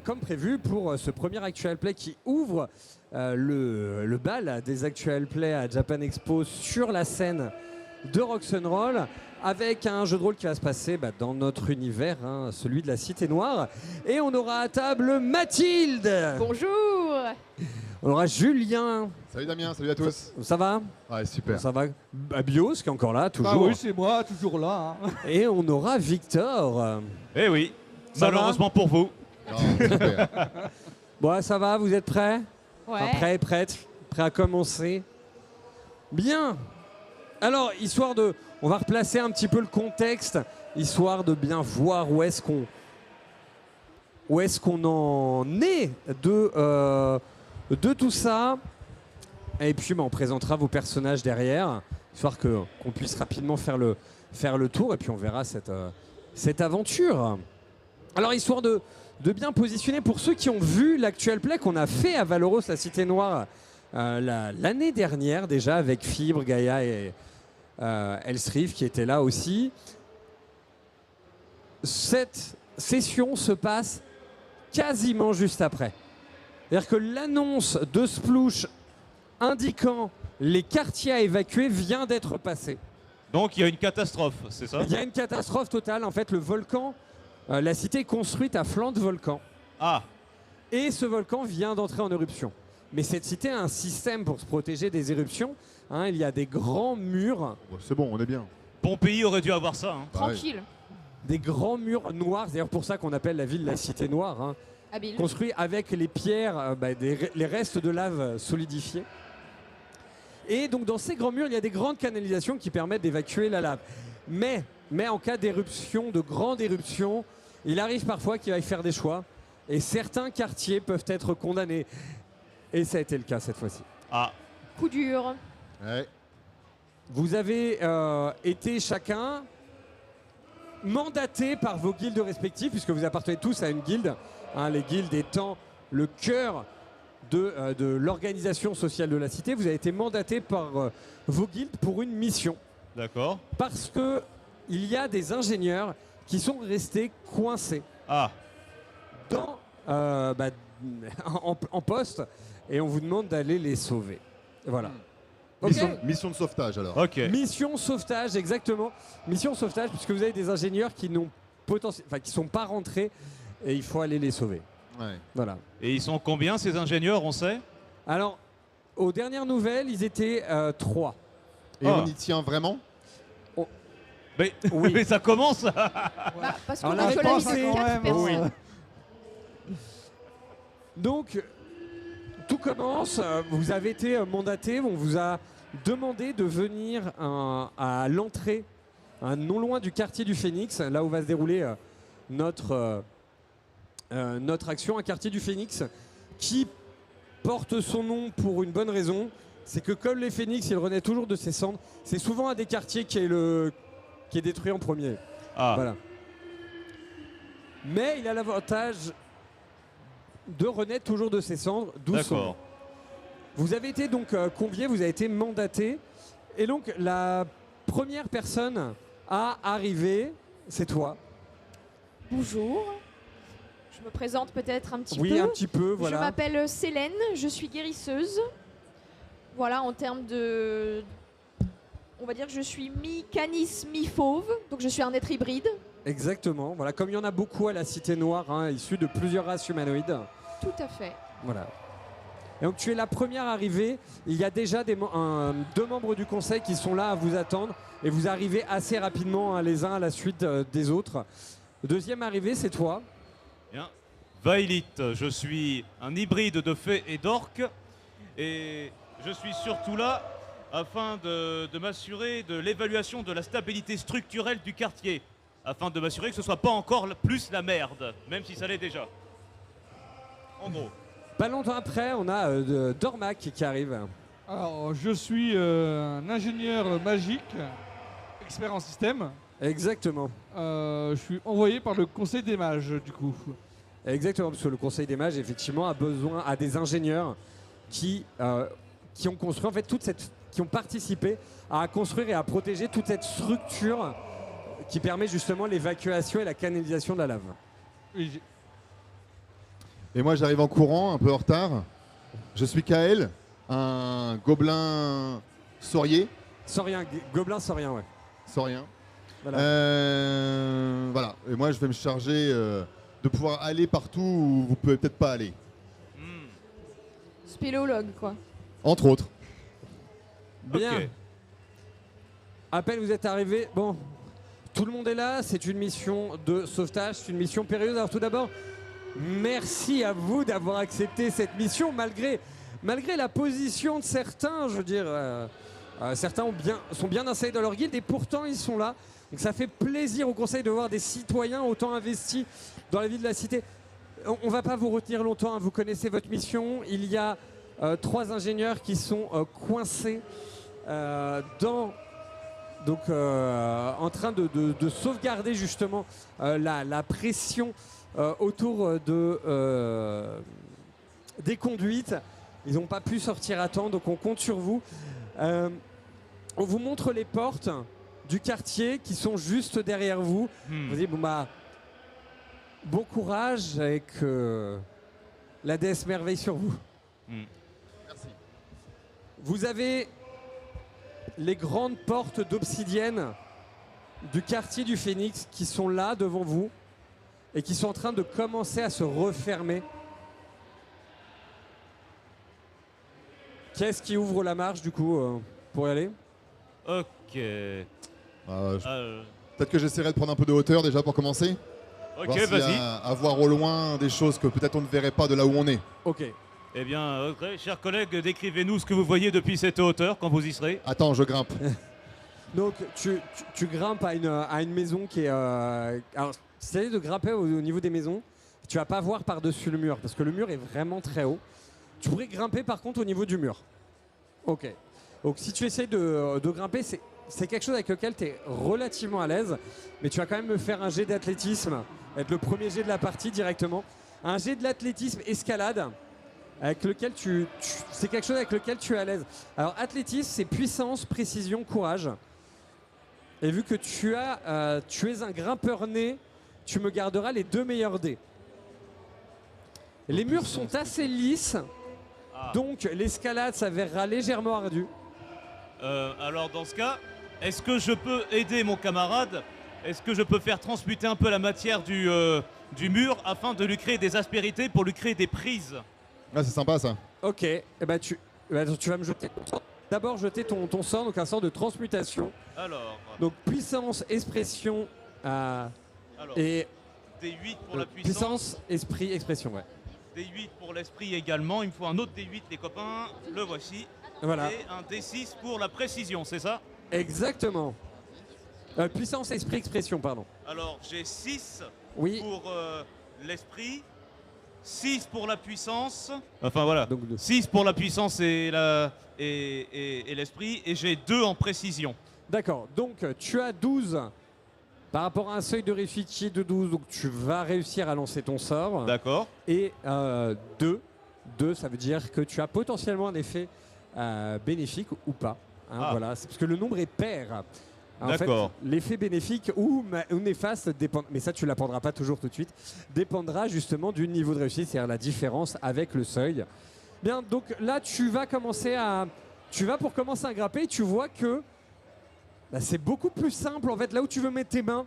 comme prévu pour ce premier Actual Play qui ouvre le bal des Actual Play à Japan Expo sur la scène de Rock'n'Roll avec un jeu de rôle qui va se passer dans notre univers, hein, celui de la Cité Noire. Et on aura à table Mathilde. Bonjour. On aura Julien. Salut Damien, salut à tous. Ça va? Ouais, super. Ça va? Bios qui est encore là, toujours. Ah oui, c'est moi, toujours là. Hein. Et on aura Victor. Eh oui, Ça malheureusement pour vous. Non, super. Bon, ça va, vous êtes prêts? Ouais. Enfin, prêts à commencer? Bien. Alors, on va replacer un petit peu le contexte, histoire de bien voir où est-ce qu'on en est de tout ça. Et puis, on présentera vos personnages derrière, histoire qu'on puisse rapidement faire le tour, et puis on verra cette aventure. Alors, histoire de bien positionner, pour ceux qui ont vu l'Actual Play qu'on a fait à Valoros, la Cité Noire, l'année dernière déjà, avec Fibre, Gaïa et Elstrive qui étaient là aussi. Cette session se passe quasiment juste après. C'est-à-dire que l'annonce de Splouch indiquant les quartiers à évacuer vient d'être passée. Donc il y a une catastrophe, c'est ça? Il y a une catastrophe totale. En fait, le volcan, la cité est construite à flanc de volcan. Ah, Et ce volcan vient d'entrer en éruption. Mais cette cité a un système pour se protéger des éruptions. Hein, il y a des grands murs, Bon, c'est bon, on est bien. Pompéi aurait dû avoir ça. Hein. Tranquille. des grands murs noirs. C'est d'ailleurs pour ça qu'on appelle la ville la Cité Noire. Hein, Habile. construit avec les pierres, les restes de lave solidifiés. Et donc dans ces grands murs, il y a des grandes canalisations qui permettent d'évacuer la lave. Mais en cas d'éruption, de grande éruption, il arrive parfois qu'il va y faire des choix. Et certains quartiers peuvent être condamnés. Et ça a été le cas cette fois-ci. Ah, Coup dur. Ouais. Vous avez été chacun mandaté par vos guildes respectives, puisque vous appartenez tous à une guilde. Hein, les guildes étant le cœur de l'organisation sociale de la cité. Vous avez été mandaté par vos guildes pour une mission. d'accord. Parce que il y a des ingénieurs qui sont restés coincés Ah, en poste, et on vous demande d'aller les sauver. Voilà. Ok. Mission de sauvetage alors. ok. Mission sauvetage, exactement. Mission sauvetage, puisque vous avez des ingénieurs qui sont pas rentrés, et il faut aller les sauver. Ouais. Voilà. Et ils sont combien ces ingénieurs, on sait? Alors, aux dernières nouvelles, ils étaient 3. Et Ah. on y tient vraiment? Mais, Oui. mais ça commence. Parce Alors qu'on la a réponse, actualisé c'est quand 4 même, personnes. Donc, tout commence. Vous avez été mandaté. On vous a demandé de venir à l'entrée, non loin du quartier du Phénix, là où va se dérouler notre action. Un quartier du Phénix qui porte son nom pour une bonne raison. C'est que comme les Phénix, il renaît toujours de ses cendres. C'est souvent un des quartiers qui est détruit en premier. Ah, Voilà. Mais il a l'avantage de renaître toujours de ses cendres, d'où son nom. d'accord. Vous avez été donc convié, vous avez été mandaté. Et donc la première personne à arriver, c'est toi. Bonjour. Je me présente peut-être un petit Oui, peu. un petit peu, Je voilà. m'appelle Célène, je suis guérisseuse. Voilà, en termes de... On va dire que je suis mi-canis, mi-fauve. Donc je suis un être hybride. Exactement. Voilà, comme il y en a beaucoup à la Cité Noire, hein, issus de plusieurs races humanoïdes. Tout à fait. Voilà. Et donc tu es la première arrivée. Il y a déjà deux membres du conseil qui sont là à vous attendre. Et vous arrivez assez rapidement, hein, les uns à la suite des autres. Deuxième arrivée, c'est toi. Bien. Vailith, je suis un hybride de fée et d'orque. Et je suis surtout là afin de m'assurer de l'évaluation de la stabilité structurelle du quartier. Afin de m'assurer que ce soit pas encore plus la merde, même si ça l'est déjà. En gros. Pas longtemps après, on a Dormac qui arrive. Alors, je suis un ingénieur magique, expert en système. Exactement. Je suis envoyé par le Conseil des mages, du coup. Exactement, parce que le Conseil des mages, effectivement, a des ingénieurs qui ont construit, en fait, qui ont participé à construire et à protéger toute cette structure qui permet justement l'évacuation et la canalisation de la lave. Et Et moi, j'arrive en courant, un peu en retard. Je suis Kael, un gobelin saurier. Saurien, gobelin saurien, ouais. Saurien. Voilà. Voilà. Et moi, je vais me charger de pouvoir aller partout où vous pouvez peut-être pas aller. Hmm. Spéléologue, quoi. Entre autres. Bien. Ok. Appel, vous êtes arrivé. Bon, tout le monde est là. C'est une mission de sauvetage, c'est une mission périlleuse. Alors tout d'abord, merci à vous d'avoir accepté cette mission malgré la position de certains. Je veux dire, certains sont bien installés dans leur guilde et pourtant ils sont là. Donc ça fait plaisir au conseil de voir des citoyens autant investis dans la vie de la cité. On va pas vous retenir longtemps, hein. Vous connaissez votre mission. Il y a 3 ingénieurs qui sont coincés en train de sauvegarder justement la pression autour des conduites. Ils n'ont pas pu sortir à temps, donc on compte sur vous. On vous montre les portes du quartier qui sont juste derrière vous. Vous dites, bon courage et que la déesse merveille sur vous. Merci. Vous avez les grandes portes d'obsidienne du quartier du Phénix qui sont là devant vous et qui sont en train de commencer à se refermer. Qu'est-ce qui ouvre la marche du coup pour y aller? Ok. Peut-être que j'essaierai de prendre un peu de hauteur déjà pour commencer. Ok, Voir s'il y vas-y. a à voir au loin des choses que peut-être on ne verrait pas de là où on est. Ok. Eh bien, ok, chers collègues, décrivez-nous ce que vous voyez depuis cette hauteur quand vous y serez. Attends, je grimpe. Donc tu grimpes à une maison qui est... Alors, si tu essaies de grimper au niveau des maisons, tu vas pas voir par-dessus le mur parce que le mur est vraiment très haut. Tu pourrais grimper par contre au niveau du mur. Ok. Donc si tu essayes de grimper, c'est quelque chose avec lequel tu es relativement à l'aise, mais tu vas quand même me faire un jet d'athlétisme, être le premier jet de la partie directement. Un jet de l'athlétisme escalade, avec lequel c'est quelque chose avec lequel tu es à l'aise. Alors athlétisme, c'est puissance, précision, courage. Et vu que tu es un grimpeur né, tu me garderas les 2 meilleurs dés. Les murs sont assez lisses, donc l'escalade s'avérera légèrement ardue. Alors dans ce cas, est-ce que je peux aider mon camarade? Est-ce que je peux faire transmuter un peu la matière du mur afin de lui créer des aspérités pour lui créer des prises? Ah, c'est sympa ça. Ok, tu vas me jeter. D'abord jeter ton sort, donc un sort de transmutation. Alors, Donc puissance, expression et D8 pour la puissance, esprit, expression, ouais. D8 pour l'esprit également. Il me faut un autre D8 les copains, le voici. Voilà, Et un D6 pour la précision, c'est ça? exactement. Puissance, esprit, expression, pardon. Alors j'ai 6 Oui, pour l'esprit, 6 pour la puissance. Enfin voilà. donc 6 pour la puissance et l'esprit, et j'ai 2 en précision. d'accord, donc tu as 12 par rapport à un seuil de réussite de 12, donc tu vas réussir à lancer ton sort. D'accord. Et 2, ça veut dire que tu as potentiellement un effet bénéfique ou pas. Hein, Ah. voilà, c'est parce que le nombre est pair. En fait, D'accord. l'effet bénéfique ou néfaste dépend, mais ça tu l'apprendras pas toujours tout de suite, dépendra justement du niveau de réussite, c'est-à-dire la différence avec le seuil. Bien, donc là tu vas pour commencer à grimper et tu vois que c'est beaucoup plus simple en fait là où tu veux mettre tes mains.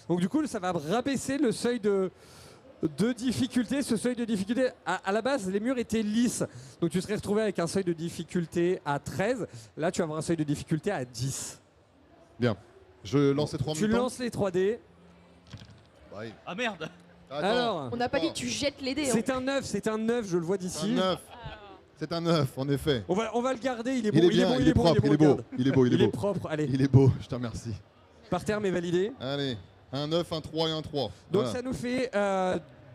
Donc du coup ça va rabaisser le seuil de difficulté. Ce seuil de difficulté, à la base les murs étaient lisses, donc tu serais retrouvé avec un seuil de difficulté à 13. Là tu vas avoir un seuil de difficulté à 10. Bien. Je lance les 3 en Tu même temps. lances les 3D. Ouais. Ah merde. Attends. Alors, On n'a pas dit que tu jettes les dés. hein. c'est un 9, je le vois C'est un d'ici. 9. C'est un 9, en effet. On va le garder, il est Il bon, est bien, il est propre, il est beau. regarde. Il est beau, il est Il est beau. propre, allez. Il est beau, je te remercie. Par terme est validé. Allez, un 9, un 3 et un 3. Donc Voilà. ça nous fait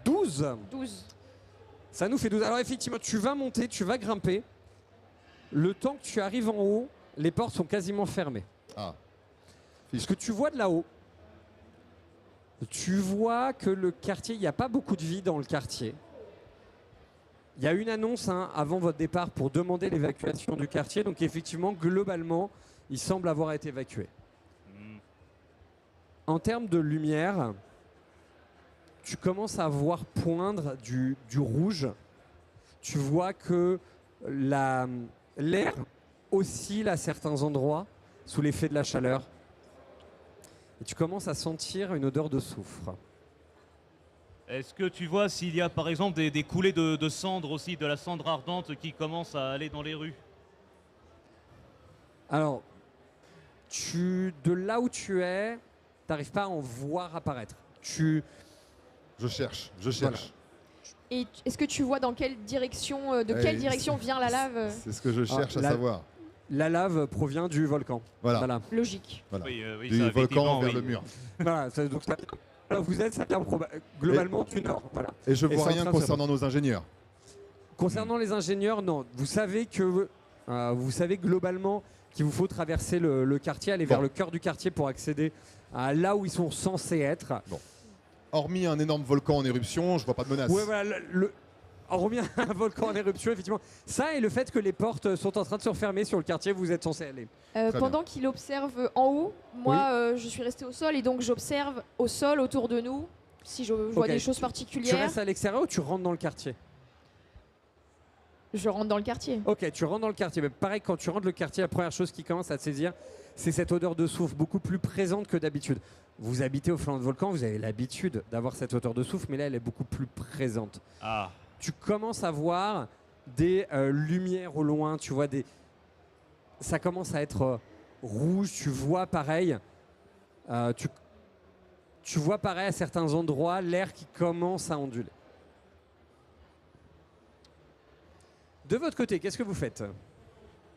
12. 12. Ça nous fait 12. Alors effectivement, tu vas monter, tu vas grimper. Le temps que tu arrives en haut, les portes sont quasiment fermées. Ah. Ce que tu vois de là-haut, tu vois que le quartier, il n'y a pas beaucoup de vie dans le quartier. Il y a une annonce avant votre départ pour demander l'évacuation du quartier. Donc effectivement, globalement, il semble avoir été évacué. En termes de lumière, tu commences à voir poindre du rouge. Tu vois que l'air oscille à certains endroits sous l'effet de la chaleur. Et tu commences à sentir une odeur de soufre. Est-ce que tu vois s'il y a par exemple des coulées de cendres aussi, de la cendre ardente qui commence à aller dans les rues? Alors, de là où tu es, t'arrives pas à en voir apparaître. Je cherche. Et est-ce que tu vois dans quelle direction, de quelle direction vient la lave? C'est ce que je cherche à savoir. La lave provient du volcan. Voilà. Logique. Voilà. Oui, Du ça, volcan effectivement, vers oui. le mur. Voilà, donc là où vous êtes, ça vient globalement du nord. Voilà. Et je Et vois c'est en rien train de se concernant nos ingénieurs. Concernant les ingénieurs, non. Vous savez globalement qu'il vous faut traverser le quartier, aller vers le cœur du quartier pour accéder à là où ils sont censés être. Hormis un énorme volcan en éruption, je vois pas de menace. Ouais, voilà, hormis un volcan en éruption, effectivement. Ça et le fait que les portes sont en train de se refermer sur le quartier où vous êtes censé aller. Pendant qu'il observe en haut, moi je suis resté au sol et donc j'observe au sol autour de nous si je vois Ok, des choses Tu particulières. restes à l'extérieur ou tu rentres dans le quartier? Je rentre dans le quartier. Ok, tu rentres dans le quartier. Mais pareil, quand tu rentres le quartier, la première chose qui commence à te saisir, c'est cette odeur de soufre beaucoup plus présente que d'habitude. Vous habitez au flanc de volcan, vous avez l'habitude d'avoir cette odeur de soufre, mais là, elle est beaucoup plus présente. Ah, Tu commences à voir des lumières au loin, tu vois ça commence à être rouge, tu vois pareil, tu vois pareil à certains endroits l'air qui commence à onduler. De votre côté, qu'est-ce que vous faites?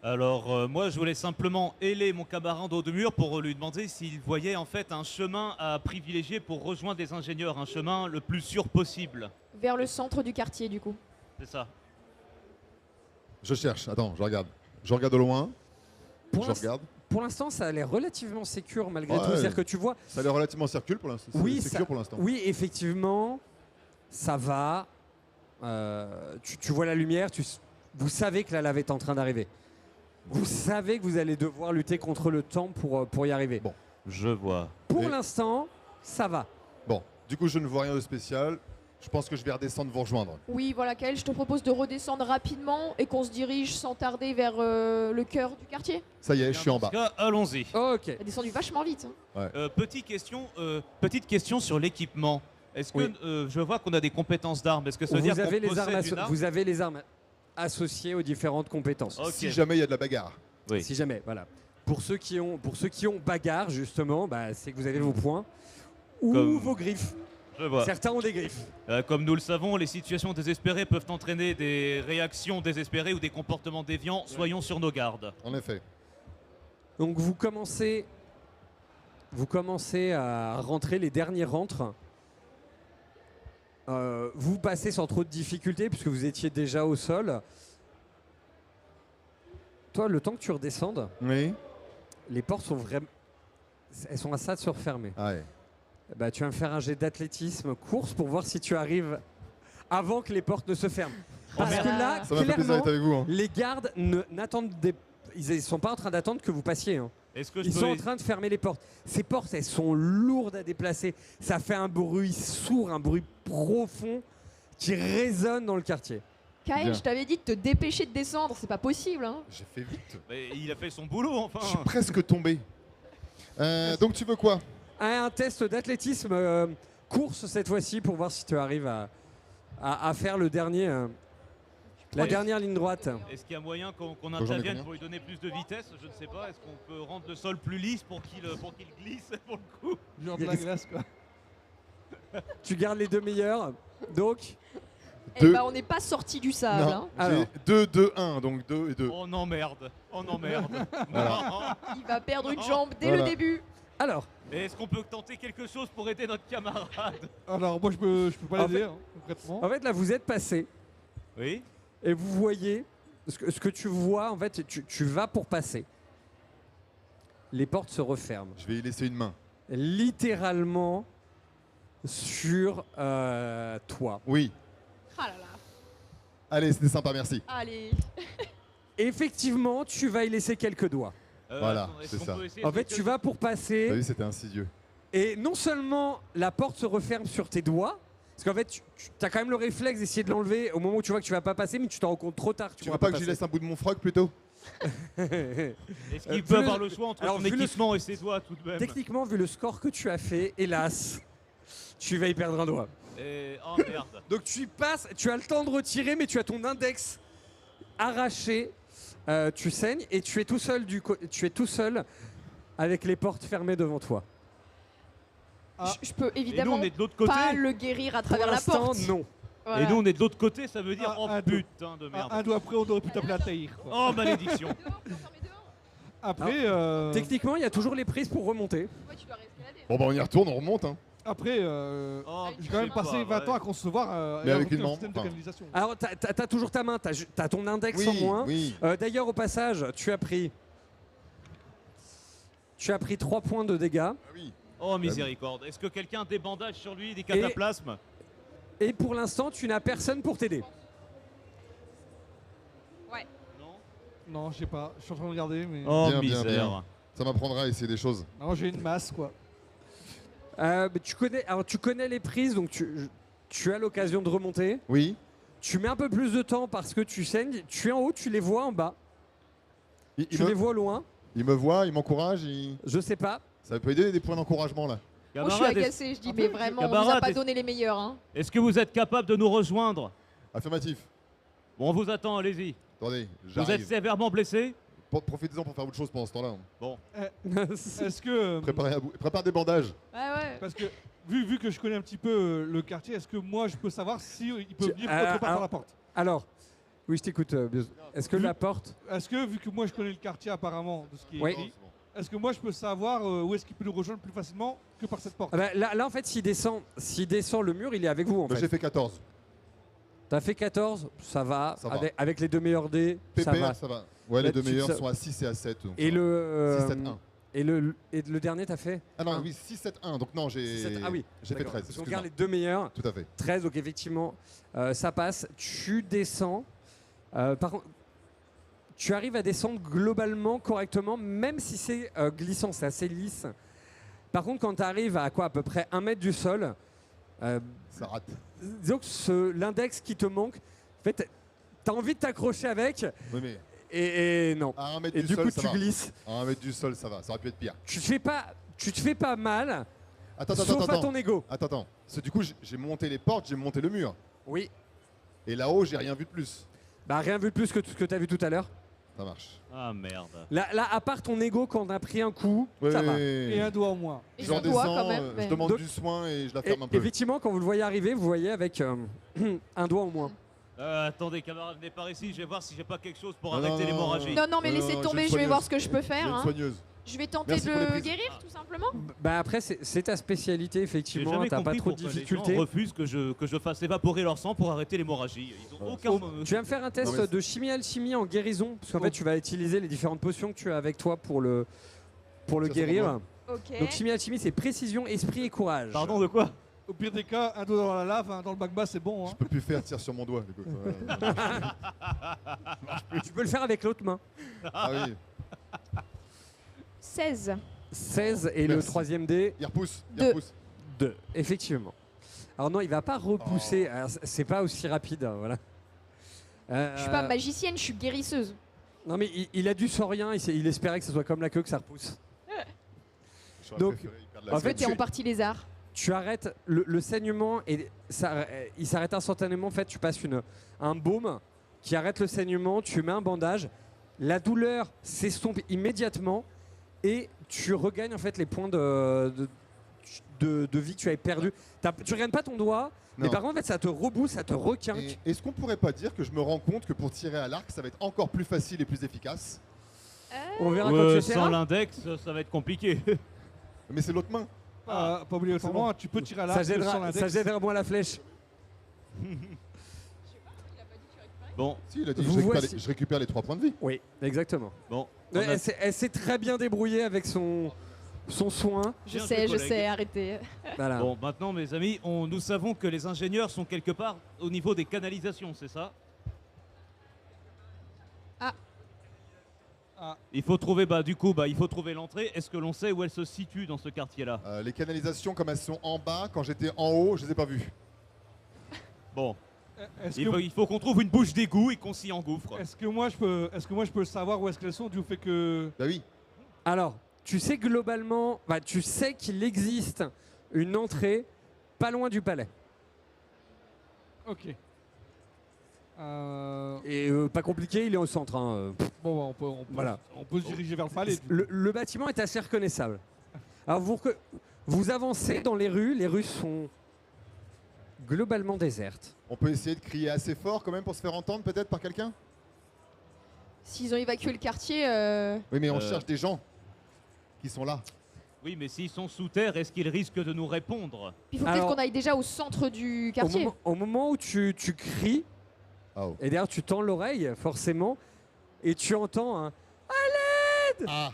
alors moi je voulais simplement héler mon camarade au de mur pour lui demander s'il voyait en fait un chemin à privilégier pour rejoindre des ingénieurs, un chemin le plus sûr possible. Vers le centre du quartier du coup. C'est ça. Je cherche. Attends, je regarde. Je regarde au loin. Pour Je l'instant- regarde. Pour l'instant, ça a l'air relativement sécure malgré Ouais. tout. C'est-à-dire que tu vois, Ça a l'air relativement circule pour l'instant. Oui, c'est ça- sûr pour l'instant. oui, effectivement, ça va. Tu vois la lumière, vous savez que la lave est en train d'arriver. Vous savez que vous allez devoir lutter contre le temps pour y arriver. Bon. Je vois. Pour Et- l'instant, ça va. Bon, du coup, je ne vois rien de spécial. Je pense que je vais redescendre vous rejoindre. Oui, voilà, Kael, je te propose de redescendre rapidement et qu'on se dirige sans tarder vers le cœur du quartier. Ça y est, je suis en bas. Dans ce cas, allons-y. Ok. T'as descendu vachement vite. Hein. Petite question sur l'équipement. Est-ce que Oui. je vois qu'on a des compétences d'armes? Est-ce que ça veut dire Vous avez, qu'on les armes possède une arme? vous avez les armes associées aux différentes compétences. Ok. Si jamais il y a de la bagarre. Oui. Si jamais, voilà. Pour ceux qui ont bagarre, justement, bah, c'est que vous avez vos poings ou Comme- vos griffes. Je vois. Certains ont des griffes. Comme nous le savons, les situations désespérées peuvent entraîner des réactions désespérées ou des comportements déviants. Soyons sur nos gardes. En effet. Donc vous commencez à rentrer, les derniers rentrent. Vous passez sans trop de difficultés puisque vous étiez déjà au sol. Toi, le temps que tu redescendes, Oui. les portes sont vraiment... Elles sont à ça de se refermer. Ah ouais. Bah, tu vas me faire un jet d'athlétisme course pour voir si tu arrives avant que les portes ne se ferment. Parce que là, Ça m'a fait plaisir clairement, d'être avec vous. Hein. les gardes ils sont pas en train d'attendre que vous passiez. Hein. Est-ce que Ils sont en train de fermer les portes. Ces portes, elles sont lourdes à déplacer. Ça fait un bruit sourd, un bruit profond qui résonne dans le quartier. Kael, Bien. je t'avais dit de te dépêcher de descendre, c'est pas possible. Hein. J'ai fait vite. Mais il a fait son boulot, enfin. Je suis presque tombé. Donc tu veux quoi? Un test d'athlétisme course cette fois-ci pour voir si tu arrives à faire le dernier, la Oui. dernière ligne droite. Est-ce qu'il y a moyen qu'on j'en ai intervienne combien pour lui donner plus de vitesse? Je ne sais pas. Est-ce qu'on peut rendre le sol plus lisse pour qu'il glisse pour le coup? Genre de la glace, quoi. Tu gardes les deux meilleurs. Donc, Eh Deux. bah, on n'est pas sorti du sable. Non. Hein. Alors. J'ai 2, 2, 1, donc 2 et 2. Oh non merde. Oh non merde. Voilà. Il va perdre une jambe dès Voilà. le début. alors, Et est-ce qu'on peut tenter quelque chose pour aider notre camarade? Alors, moi, je peux pas En l'aider, fait- hein, concrètement. en fait, là, vous êtes passé Oui. et vous voyez ce que tu vois. En fait, tu vas pour passer. Les portes se referment. Je vais y laisser une main. Littéralement sur toi. Oui. Ah là là. Allez, c'était sympa, merci. Allez. Effectivement, tu vas y laisser quelques doigts. Voilà, attends, est-ce c'est qu'on ça. peut essayer En de- fait, tu vas pour T'as passer vu, c'était insidieux. et non seulement la porte se referme sur tes doigts, Parce qu'en fait, tu as quand même le réflexe d'essayer de l'enlever au moment où tu vois que tu vas pas passer, mais tu t'en rends compte trop tard. Tu veux pas que j'y laisse un bout de mon froc plutôt? Est-ce qu'il vu peut le- avoir le choix entre Alors, son vu le- équipement et ses doigts tout de même? Techniquement, vu le score que tu as fait, hélas, tu vas y perdre un doigt. Et... Oh merde. Donc tu y passes, tu as le temps de retirer, mais tu as ton index arraché, tu saignes et tu es tout seul tu es tout seul avec les portes fermées devant toi. Ah. Je peux Et nous évidemment on est de l'autre côté. pas le guérir à Pour travers la l'instant, porte. non. Voilà. Et nous on est de l'autre côté, ça veut dire Ah, oh un putain de merde. Un doigt après, on aurait pu t'appeler Altaïr. quoi. Oh malédiction. Après, Techniquement, il y a toujours les prises pour remonter. Bon bah on y retourne, on remonte hein. après Oh, j'ai quand même c'est pas passé 20 ans vrai. à concevoir Mais et à avec inventer une un lampe, système de enfin. canalisation. Alors, t'as toujours ta main, t'as ton index en Oui, moins. oui. D'ailleurs, au passage, tu as pris 3 points de dégâts. Ah oui. Oh miséricorde. Est-ce que quelqu'un a des bandages sur lui, des cataplasmes? Et pour l'instant, tu n'as personne pour t'aider. Non. Non, je sais pas, je suis en train de regarder, mais. Oh Bien, bien, misère. bien. Ça m'apprendra à essayer des choses. Non, j'ai une masse quoi. Mais tu connais les prises, donc tu as l'occasion de remonter. Oui. Tu mets un peu plus de temps parce que tu saignes. Tu es en haut, tu les vois en bas. Il Tu les vois loin. me voit, il m'encourage, Je sais pas. ça peut aider des points d'encouragement là. Moi, je suis Camarade, agacée, je dis, mais vraiment, on vous a Camarade, pas est-ce- donné les meilleurs. Hein. est-ce que vous êtes capable de nous rejoindre? Affirmatif. Bon, on vous attend, allez-y. Attendez, Vous êtes j'arrive. sévèrement blessé? Profitez-en pour faire autre chose pendant ce temps-là. Est-ce que. Prépare des bandages. Ouais. Parce que, vu que je connais un petit peu le quartier, est-ce que moi je peux savoir si il peut venir autre part par alors- la porte? Alors, oui, je t'écoute. Bios. Est-ce que la porte. Est-ce que, vu que moi je connais le quartier apparemment de ce qui est Oui. écrit, est-ce que moi je peux savoir où est-ce qu'il peut nous rejoindre plus facilement que par cette porte? Ah bah, là, en fait, s'il descend le mur, il est avec vous. En Bah, fait. j'ai fait 14. T'as fait 14, ça va. Ça va. Avec les 2 meilleurs dés, ça PPR, va. ça va. Ouais, les deux Là-dessus, meilleurs ça- sont à 6 et à 7. donc Et ça va. le, 6, 7, 1. et le dernier, t'as fait Ah non, oui, 6, 7, 1. Donc non, Ah oui, j'ai fait d'accord. 13. Parce qu'on excuse-moi. regarde les 2 meilleurs. Tout à fait. 13, donc effectivement, ça passe. Tu descends. Par contre, tu arrives à descendre globalement correctement, même si c'est glissant, c'est assez lisse. Par contre, quand tu arrives à quoi, à peu près 1 mètre du sol, Ça rate. disons que l'index qui te manque, en fait, t'as envie de t'accrocher avec, Oui, mais et non. à 1 mètre Et du du sol, coup, ça tu va. glisses. À 1 mètre du sol, ça va. Ça aurait pu être pire. Tu te fais pas mal, Attends, sauf à ton ego. Attends. Parce que du coup, j'ai monté les portes, j'ai monté le mur. Oui. Et là-haut, j'ai rien vu de plus. Bah, rien vu de plus que tout ce que t'as vu tout à l'heure. Ça marche. Ah merde. Là, à part ton ego quand on a pris un coup, ça va. Et un doigt au moins. Et Je son doigt, redescends, quand même. je mais- demande Donc- du soin et je la Et, ferme un peu. effectivement, quand vous le voyez arriver, vous voyez avec un doigt au moins. Attendez, camarade, venez par ici, je vais voir si j'ai pas quelque chose pour Non, arrêter non, l'hémorragie. Non, mais Non, laissez j'ai tomber, une je vais voir soigneuse. ce que je peux J'ai faire. une hein. soigneuse. Je vais tenter Merci de pour les le prises. guérir, tout simplement. Bah après, c'est ta spécialité, J'ai effectivement. jamais T'as pas compris trop de pourquoi difficultés. les gens refusent que je fasse évaporer leur sang pour arrêter l'hémorragie. Ils ont aucun... Tu vas me faire un test Non, mais- de chimie-alchimie en guérison, parce qu'en fait, tu vas utiliser les différentes potions que tu as avec toi pour le Ça, c'est guérir. pour Ok. Donc chimie-alchimie, c'est précision, esprit et courage. Pardon, de quoi? Au pire des cas, un doigt dans la lave, un dans le magma, c'est bon. Je Hein. peux plus faire, tire sur mon doigt. du coup. Tu peux le faire avec l'autre main. Ah oui, 16. 16 et le Merci. troisième dé, il repousse. Il Deux. repousse. 2. Effectivement. Alors non, il va pas repousser. Oh. Alors, c'est pas aussi rapide, hein, voilà. Je suis pas magicienne, je suis guérisseuse. Non mais il a du saurien, il espérait que ce soit comme la queue que ça repousse. J'aurais Donc, préféré y perdre en la fait, En fait, t'es en partie lézard. Tu arrêtes le saignement et il s'arrête instantanément. En fait, tu passes un baume qui arrête le saignement, tu mets un bandage, la douleur s'estompe immédiatement et tu regagnes en fait les points de vie que tu avais perdu. Tu regagnes pas ton doigt, mais Non. par contre en fait, ça te rebousse, ça te requinque. Et est-ce qu'on pourrait pas dire que je me rends compte que pour tirer à l'arc, ça va être encore plus facile et plus efficace? On verra quand tu Sans essaieras. l'index, ça va être compliqué. Mais c'est l'autre main. Pas oublier autrement, tu peux tirer à Ça l'arc sans gênera, l'index. ça gênera moins la flèche. Bon, Si, il a dit Vous je récupère, voici. je récupère les 3 points de vie. Oui, exactement. bon. Ouais, elle s'est très bien débrouillée avec son soin. Je Bien sais, joué, je collègue. sais, arrêtez. Voilà. Bon, maintenant, mes amis, nous savons que les ingénieurs sont quelque part au niveau des canalisations, c'est ça? Ah. Il faut trouver, il faut trouver l'entrée. Est-ce que l'on sait où elle se situe dans ce quartier-là? Les canalisations, comme elles sont en bas, quand j'étais en haut, je les ai pas vues. Bon, Est-ce il que, faut, il faut qu'on trouve une bouche d'égout et qu'on s'y engouffre. est-ce que moi je peux savoir où est-ce qu'elles sont du fait que. Bah oui. Alors, tu sais globalement, tu sais qu'il existe une entrée pas loin du palais. Ok. Et pas compliqué, il est au centre. Hein. Bon, bah, Voilà. on peut se diriger vers le palais. Le bâtiment est assez reconnaissable. Alors vous avancez dans les rues sont globalement désertes. On peut essayer de crier assez fort quand même pour se faire entendre peut-être par quelqu'un. S'ils ont évacué le quartier, Oui, mais on Euh. cherche des gens qui sont là. Oui, mais s'ils sont sous terre, est-ce qu'ils risquent de nous répondre? il faut Alors- peut-être qu'on aille déjà au centre du quartier. Au moment où tu cries, Oh. et d'ailleurs tu tends l'oreille forcément, et tu entends un Ah,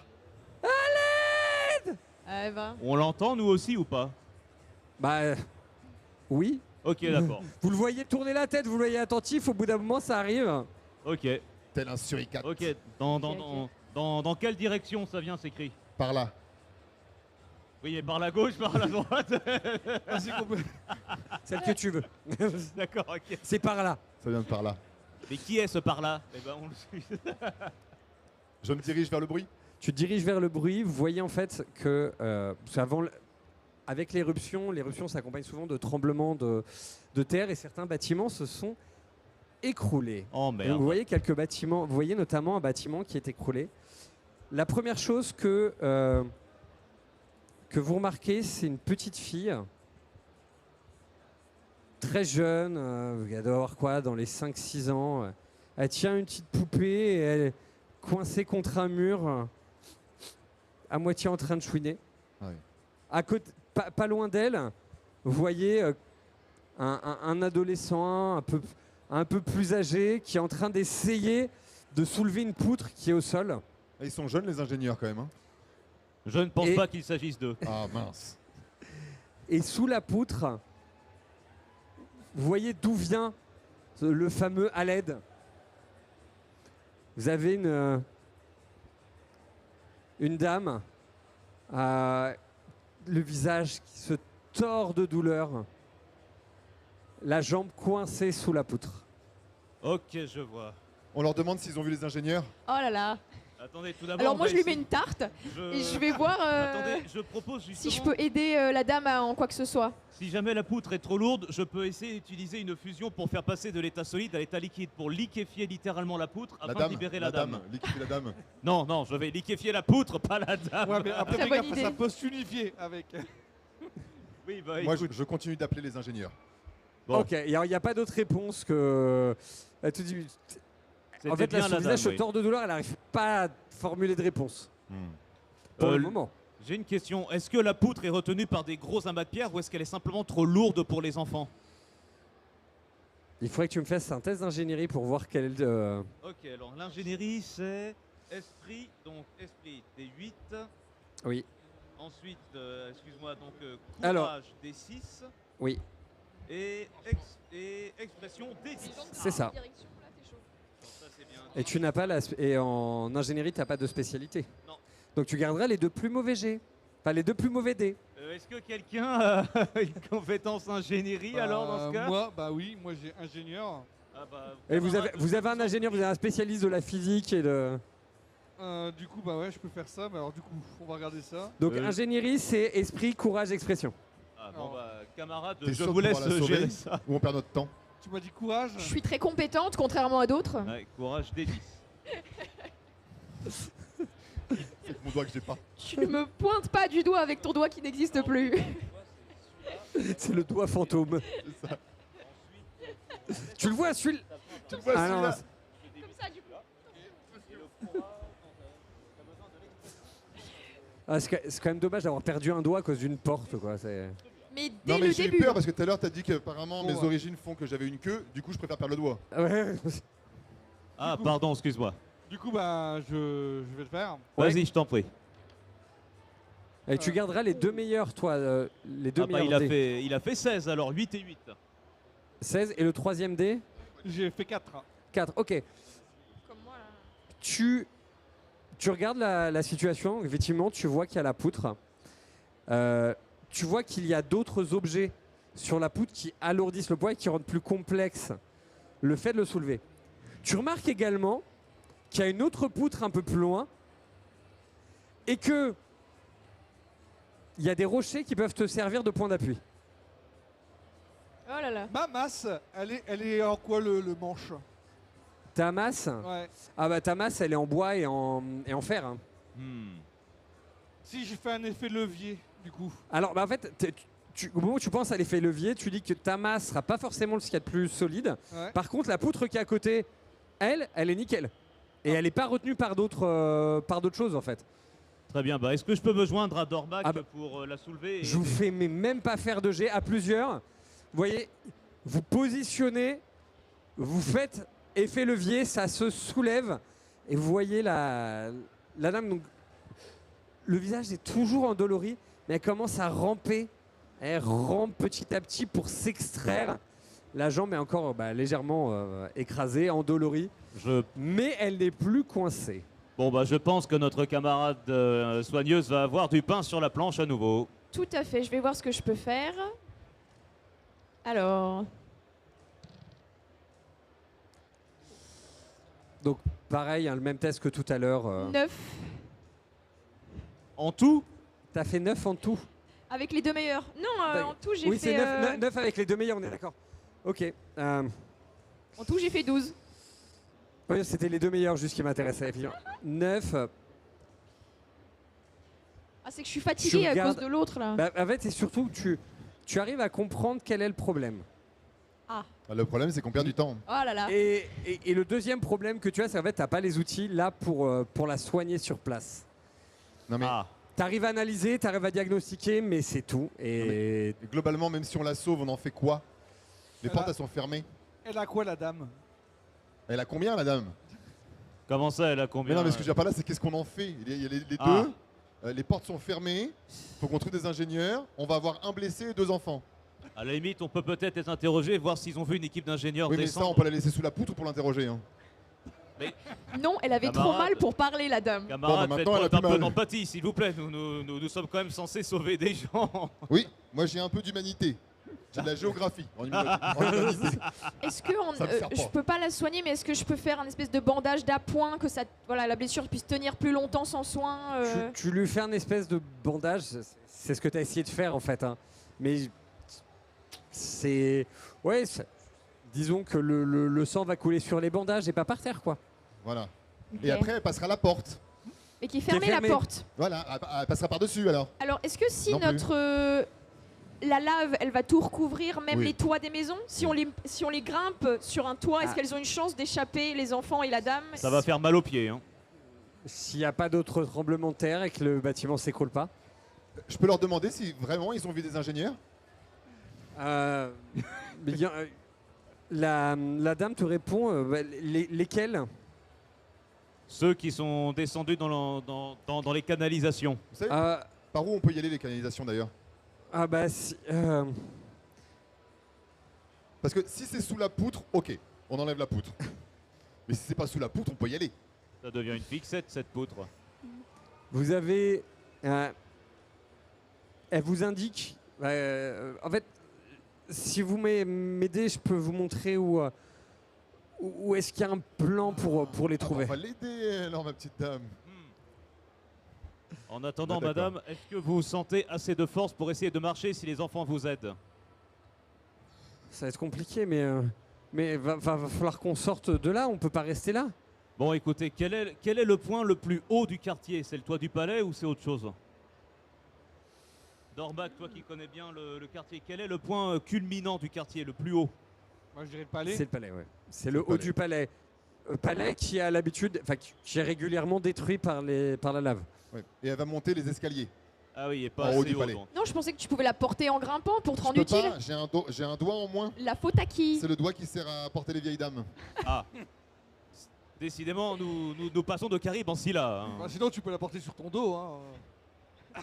Eh ben, On l'entend nous aussi ou pas? oui. Ok, d'accord. Vous le voyez tourner la tête, vous le voyez attentif, au bout d'un moment ça arrive. Ok, tel un suricate. ok. Ok. Dans quelle direction ça vient ces cris? Par là. Oui, mais par la gauche, par la droite. Vas-y, qu'on peut- Celle que tu veux. D'accord, ok. C'est par là. Ça vient de par là. Mais qui est ce par là? Eh ben, on le suit. Je me dirige vers le bruit. Tu te diriges vers le bruit, vous voyez en fait que parce qu'avant avec l'éruption s'accompagne souvent de tremblements de terre et certains bâtiments se sont écroulés. Oh Donc, merde. vous voyez quelques bâtiments, vous voyez notamment un bâtiment qui est écroulé. La première chose que vous remarquez, c'est une petite fille très jeune, elle doit avoir quoi, dans les 5-6 ans. Elle tient une petite poupée et elle est coincée contre un mur, à moitié en train de chouiner. Ouais. À côté, pas loin d'elle, vous voyez un adolescent un peu plus âgé qui est en train d'essayer de soulever une poutre qui est au sol. Et ils sont jeunes les ingénieurs quand même. Hein. Je ne pense Et- pas qu'il s'agisse d'eux. Ah mince. Et sous la poutre, vous voyez d'où vient le fameux Aled. Vous avez une dame, le visage qui se tord de douleur, la jambe coincée sous la poutre. Ok, je vois. On leur demande s'ils ont vu les ingénieurs. oh là là. Attendez, tout d'abord. Alors on moi va je lui mets essayer- une tarte je- et je vais voir Attendez, je propose justement. si je peux aider la dame en quoi que ce soit. Si jamais la poutre est trop lourde, je peux essayer d'utiliser une fusion pour faire passer de l'état solide à l'état liquide, pour liquéfier littéralement la poutre afin La de dame. libérer la dame. Liquider la dame. Non, non, je vais liquéfier la poutre, pas la dame. Ouais, mais après, Très fais bonne gaffe, idée. ça peut s'unifier avec. Oui, bah Moi, écoute. je continue d'appeler les ingénieurs. Bon. Ok, il n'y a pas d'autre réponse que. Elle te dit- C'était en fait, là, bien son la visage dame, se oui. tord de douleur, elle n'arrive pas à formuler de réponse. Pour le Euh, moment. J'ai une question. Est-ce que la poutre est retenue par des gros amas de pierre ou est-ce qu'elle est simplement trop lourde pour les enfants? Il faudrait que tu me fasses un test d'ingénierie pour voir quel est le. Ok, alors l'ingénierie c'est esprit, donc esprit des 8. Oui, Ensuite, excuse-moi, donc Alors. courage des 6 oui, et expression des 10. c'est ça. Ça, c'est bien. Et tu n'as pas la. Et en ingénierie, tu n'as pas de spécialité. Non. Donc tu garderas les deux plus mauvais jets. Enfin, les deux plus mauvais dés. Est-ce que quelqu'un a une compétence ingénierie alors dans ce cas? Moi, bah oui, moi j'ai ingénieur. Ah bah, Et vous avez, camarade, vous avez un ingénieur, vous avez un spécialiste de la physique et de. Du coup, bah ouais, je peux faire ça. Mais alors, du coup, on va regarder ça. Donc Oui. ingénierie, c'est esprit, courage, expression. Ah bon bah camarade, T'es je sûr vous de laisse pouvoir la sauver gérer ça. Ou on perd notre temps. Tu m'as dit courage. Je suis très compétente contrairement à d'autres. Ouais, courage des 10. C'est mon doigt que j'ai pas. Tu ne me pointes pas du doigt avec ton doigt qui n'existe plus. C'est le doigt fantôme. C'est ça. Tu le vois, celui-là. Tu le vois Ah non, celui-là Comme ça du coup. c'est quand même dommage d'avoir perdu un doigt à cause d'une porte, quoi. Mais dès Non mais le j'ai eu début. peur parce que tout à l'heure t'as dit qu'apparemment Bon, mes ouais. origines font que j'avais une queue, du coup je préfère perdre le doigt. Ouais. Ah pardon, excuse-moi. Du coup, bah je vais le faire. Ouais. Vas-y, je t'en prie. Et tu garderas les deux meilleurs, toi. Les deux Ah bah, meilleurs dés. il a fait 16 alors 8 et 8. 16 et le troisième dé J'ai fait 4. 4. Ok. Comme moi là. Tu regardes la situation, effectivement, tu vois qu'il y a la poutre. Tu vois qu'il y a d'autres objets sur la poutre qui alourdissent le poids et qui rendent plus complexe le fait de le soulever. Tu remarques également qu'il y a une autre poutre un peu plus loin et que il y a des rochers qui peuvent te servir de point d'appui. Oh là là. Ma masse, elle est en quoi le manche? Ta masse, Ouais. ah bah ta masse elle est en bois et en fer. Hein. Si j'ai fait un effet levier, du coup. Alors bah en fait, au moment où tu penses à l'effet levier, tu dis que ta masse sera pas forcément ce qu'il y a de plus solide. Ouais. Par contre, la poutre qui est à côté, elle est nickel. Et elle n'est pas retenue par d'autres choses en fait. Très bien. Bah, est-ce que je peux me joindre à Dorbac Ah bah, pour la soulever Je vous fais mais même pas faire de jet à plusieurs. Vous voyez, vous positionnez, vous faites effet levier, ça se soulève et vous voyez la dame. Donc, le visage est toujours endolori, mais elle commence à ramper. Elle rampe petit à petit pour s'extraire. La jambe est encore légèrement écrasée, endolorie, mais elle n'est plus coincée. Bon, bah, je pense que notre camarade soigneuse va avoir du pain sur la planche à nouveau. Tout à fait, je vais voir ce que je peux faire. Alors, Donc pareil, hein, le même test que tout à l'heure. 9 En tout, T'as fait 9 en tout. avec les deux meilleurs. Non, en tout j'ai Oui, c'est fait 9 avec les deux meilleurs, on est d'accord. Ok. en tout j'ai fait 12. Oui, c'était les deux meilleurs juste qui m'intéressaient. 9. Ah, c'est que je suis fatiguée à regardes- cause de l'autre là. Bah, en fait, c'est surtout que tu arrives à comprendre quel est le problème. Ah, Le problème, c'est qu'on perd du temps. oh là là. Et le deuxième problème que tu as, c'est qu'en fait, tu n'as pas les outils là pour la soigner sur place. Non, mais Tu arrives à analyser, tu arrives à diagnostiquer, mais c'est tout. Et globalement, même si on la sauve, on en fait quoi? Les Elle portes, a- elles sont fermées. Elle a quoi, la dame? Elle a combien, la dame? comment ça, elle a Mais combien non, mais ce que je veux dire par là, c'est qu'est-ce qu'on en fait? Il y a les Ah. deux. Les portes sont fermées. Faut qu'on trouve des ingénieurs. On va avoir un blessé et 2 enfants. À la limite, on peut peut-être les interroger, voir s'ils ont vu une équipe d'ingénieurs Oui, mais ça, descendre. on peut la laisser sous la poutre pour l'interroger. Hein. Non, elle avait trop Camarade. mal pour parler la dame. Camarade, Bon, bah, faites maintenant, elle a preuve un plus peu mal. d'empathie, s'il vous plaît. Nous sommes quand même censés sauver des gens. Oui, moi j'ai un peu d'humanité. J'ai de la géographie en humanité. Est-ce que Ça me sert pas. je peux pas la soigner, mais est-ce que je peux faire un espèce de bandage d'appoint que ça, voilà, la blessure puisse tenir plus longtemps sans soin tu lui fais un espèce de bandage. C'est ce que tu as essayé de faire en fait. Hein. Mais c'est. Ouais, disons que le sang va couler sur les bandages et pas par terre, quoi. Voilà. Ok. Et après, elle passera la porte. Et qui fermait la fermée. porte. Voilà, elle passera par-dessus alors. Alors, est-ce que si Non plus. notre la lave, elle va tout recouvrir, même Oui. les toits des maisons. Si on les grimpe sur un toit, est-ce qu'elles ont une chance d'échapper, les enfants et la dame? Ça va faire mal aux pieds. Hein. S'il n'y a pas d'autres tremblements de terre et que le bâtiment s'écroule pas. Je peux leur demander si vraiment ils ont vu des ingénieurs? Mais bien, la dame te répond lesquels? Ceux qui sont descendus dans les canalisations. Vous savez Euh, par où on peut y aller les canalisations d'ailleurs? Ah bah si, Parce que si c'est sous la poutre, ok, on enlève la poutre. Mais si c'est pas sous la poutre, on peut y aller. Ça devient une fixette, cette poutre. vous avez... elle vous indique... en fait, si vous m'aidez, je peux vous montrer où est-ce qu'il y a un plan pour les Ah, trouver. on va l'aider alors, ma petite dame. En attendant, Ah, d'accord. madame, est-ce que vous sentez assez de force pour essayer de marcher si les enfants vous aident? Ça va être compliqué, mais va falloir qu'on sorte de là, on peut pas rester là. Bon, écoutez, quel est le point le plus haut du quartier? C'est le toit du palais ou c'est autre chose? Dorbac, toi qui connais bien le quartier, quel est le point culminant du quartier, le plus haut? Moi, je dirais le palais. C'est le palais, ouais. C'est le haut palais. du palais. Palais qui a l'habitude, enfin qui est régulièrement détruit par la lave. Ouais. Et elle va monter les escaliers. Ah oui, et pas En haut assez du haut. palais. donc. Non, je pensais que tu pouvais la porter en grimpant pour te Je rendre peux utile. pas, j'ai un doigt en moins. La faute à qui? C'est le doigt qui sert à porter les vieilles dames. Ah. Décidément, nous passons de Caraïbes en Scylla. hein. Bah, sinon, tu peux la porter sur ton dos. Hein.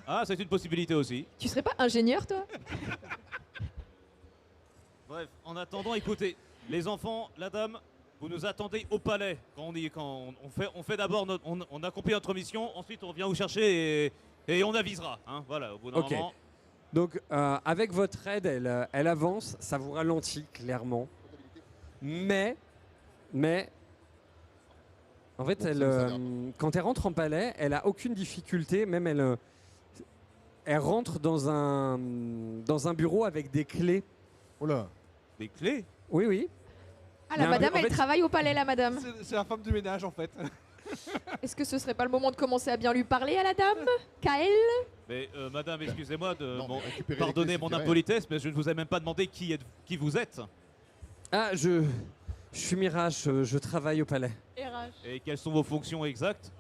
Ah, c'est une possibilité aussi. Tu serais pas ingénieur, toi? Bref, en attendant, écoutez, les enfants, la dame, vous nous attendez au palais. Quand on fait d'abord, on accomplit notre mission, ensuite on vient vous chercher et on avisera. Hein, voilà, au bout d'un Ok. moment. Donc, avec votre aide, elle avance, ça vous ralentit clairement. Mais, en fait, Bon, ça nous a l'air. quand elle rentre en palais, elle a aucune difficulté, même elle rentre dans un bureau avec des clés. Oh là. Des clés. Oui, oui. Ah, Il y a la un madame, bu- en elle fait- travaille au palais, la madame. C'est la femme du ménage en fait. Est-ce que ce serait pas le moment de commencer à bien lui parler à la dame, Kael? Mais madame, excusez-moi de Non, récupérer les pardonner clés mon suffirait. impolitesse, mais je ne vous ai même pas demandé qui vous êtes Ah, je suis Mirage, je travaille au palais. RH. et quelles sont vos fonctions exactes.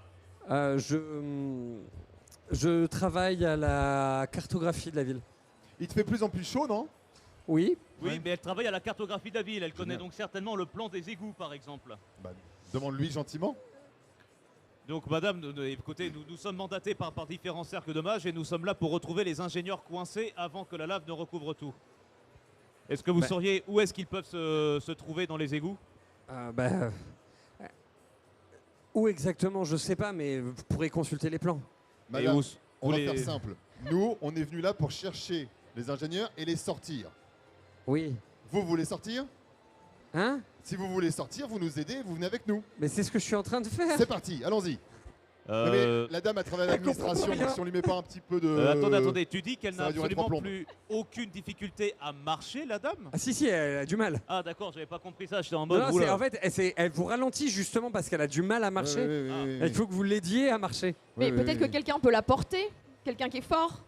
Je travaille à la cartographie de la ville. Il te fait plus en plus chaud, non? Oui. Oui, Ouais. mais elle travaille à la cartographie de la ville. Elle connaît Génial. donc certainement le plan des égouts, par exemple. Bah, demande-lui gentiment. Donc, madame, écoutez, nous sommes mandatés par différents cercles de mages et nous sommes là pour retrouver les ingénieurs coincés avant que la lave ne recouvre tout. Est-ce que vous Bah. sauriez où est-ce qu'ils peuvent se trouver dans les égouts? Où exactement, je sais pas, mais vous pourrez consulter les plans. Madame, où on va les- faire simple. Nous, on est venu là pour chercher les ingénieurs et les sortir. Oui. Vous voulez sortir? Hein? Si vous voulez sortir, vous nous aidez, vous venez avec nous. Mais c'est ce que je suis en train de faire. C'est parti, allons-y. Non, Euh, mais la dame a travaillé à l'administration, comprend rien. donc si on lui met pas un petit peu de... attendez, tu dis qu'elle ça n'a va durer absolument 3 plombes. plus aucune difficulté à marcher, la dame? Ah si, elle a du mal. Ah d'accord, j'avais pas compris ça, j'étais en Non, mode... non, oula. en fait, elle vous ralentit justement parce qu'elle a du mal à marcher. Ouais, Il faut que vous l'aidiez à marcher. Mais ouais, peut-être ouais. que quelqu'un peut la porter. Quelqu'un qui est fort.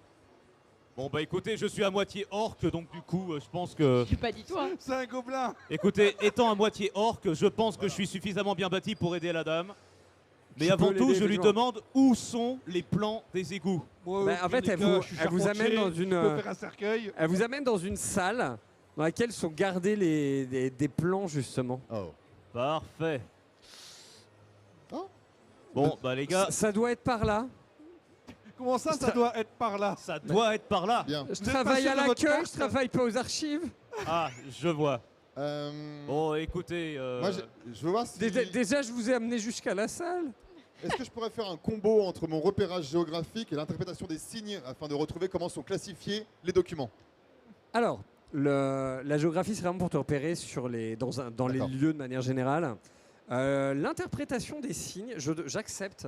Bon bah écoutez, je suis à moitié orc, donc du coup, je pense que... J'ai pas dit toi. C'est un gobelin. Écoutez, étant à moitié orc, je pense que je suis suffisamment bien bâti pour aider la dame. Mais Tu avant peux tout, l'aider, je lui effectivement. demande où sont les plans des égouts. Moi, Bah, en au fait, pire elle des vous- cas, je suis elle vous charpentier, amène dans une, Je peux faire un cercueil. Elle vous amène dans une salle dans laquelle sont gardés des plans justement. Oh. Parfait. Oh. Bon, bah les gars, Ça doit être par là. Comment ça, ça doit être par là? ça doit être par là. Bien. Je êtes travaille pas à sûr de votre l'accueil, carte je travaille pas aux archives. Ah, je vois. Euh, Bon, écoutez, Moi, je veux voir si... Déjà, je vous ai amené jusqu'à la salle. Est-ce que je pourrais faire un combo entre mon repérage géographique et l'interprétation des signes afin de retrouver comment sont classifiés les documents? Alors, la géographie, c'est vraiment pour te repérer dans les D'accord. lieux de manière générale. L'interprétation des signes, j'accepte.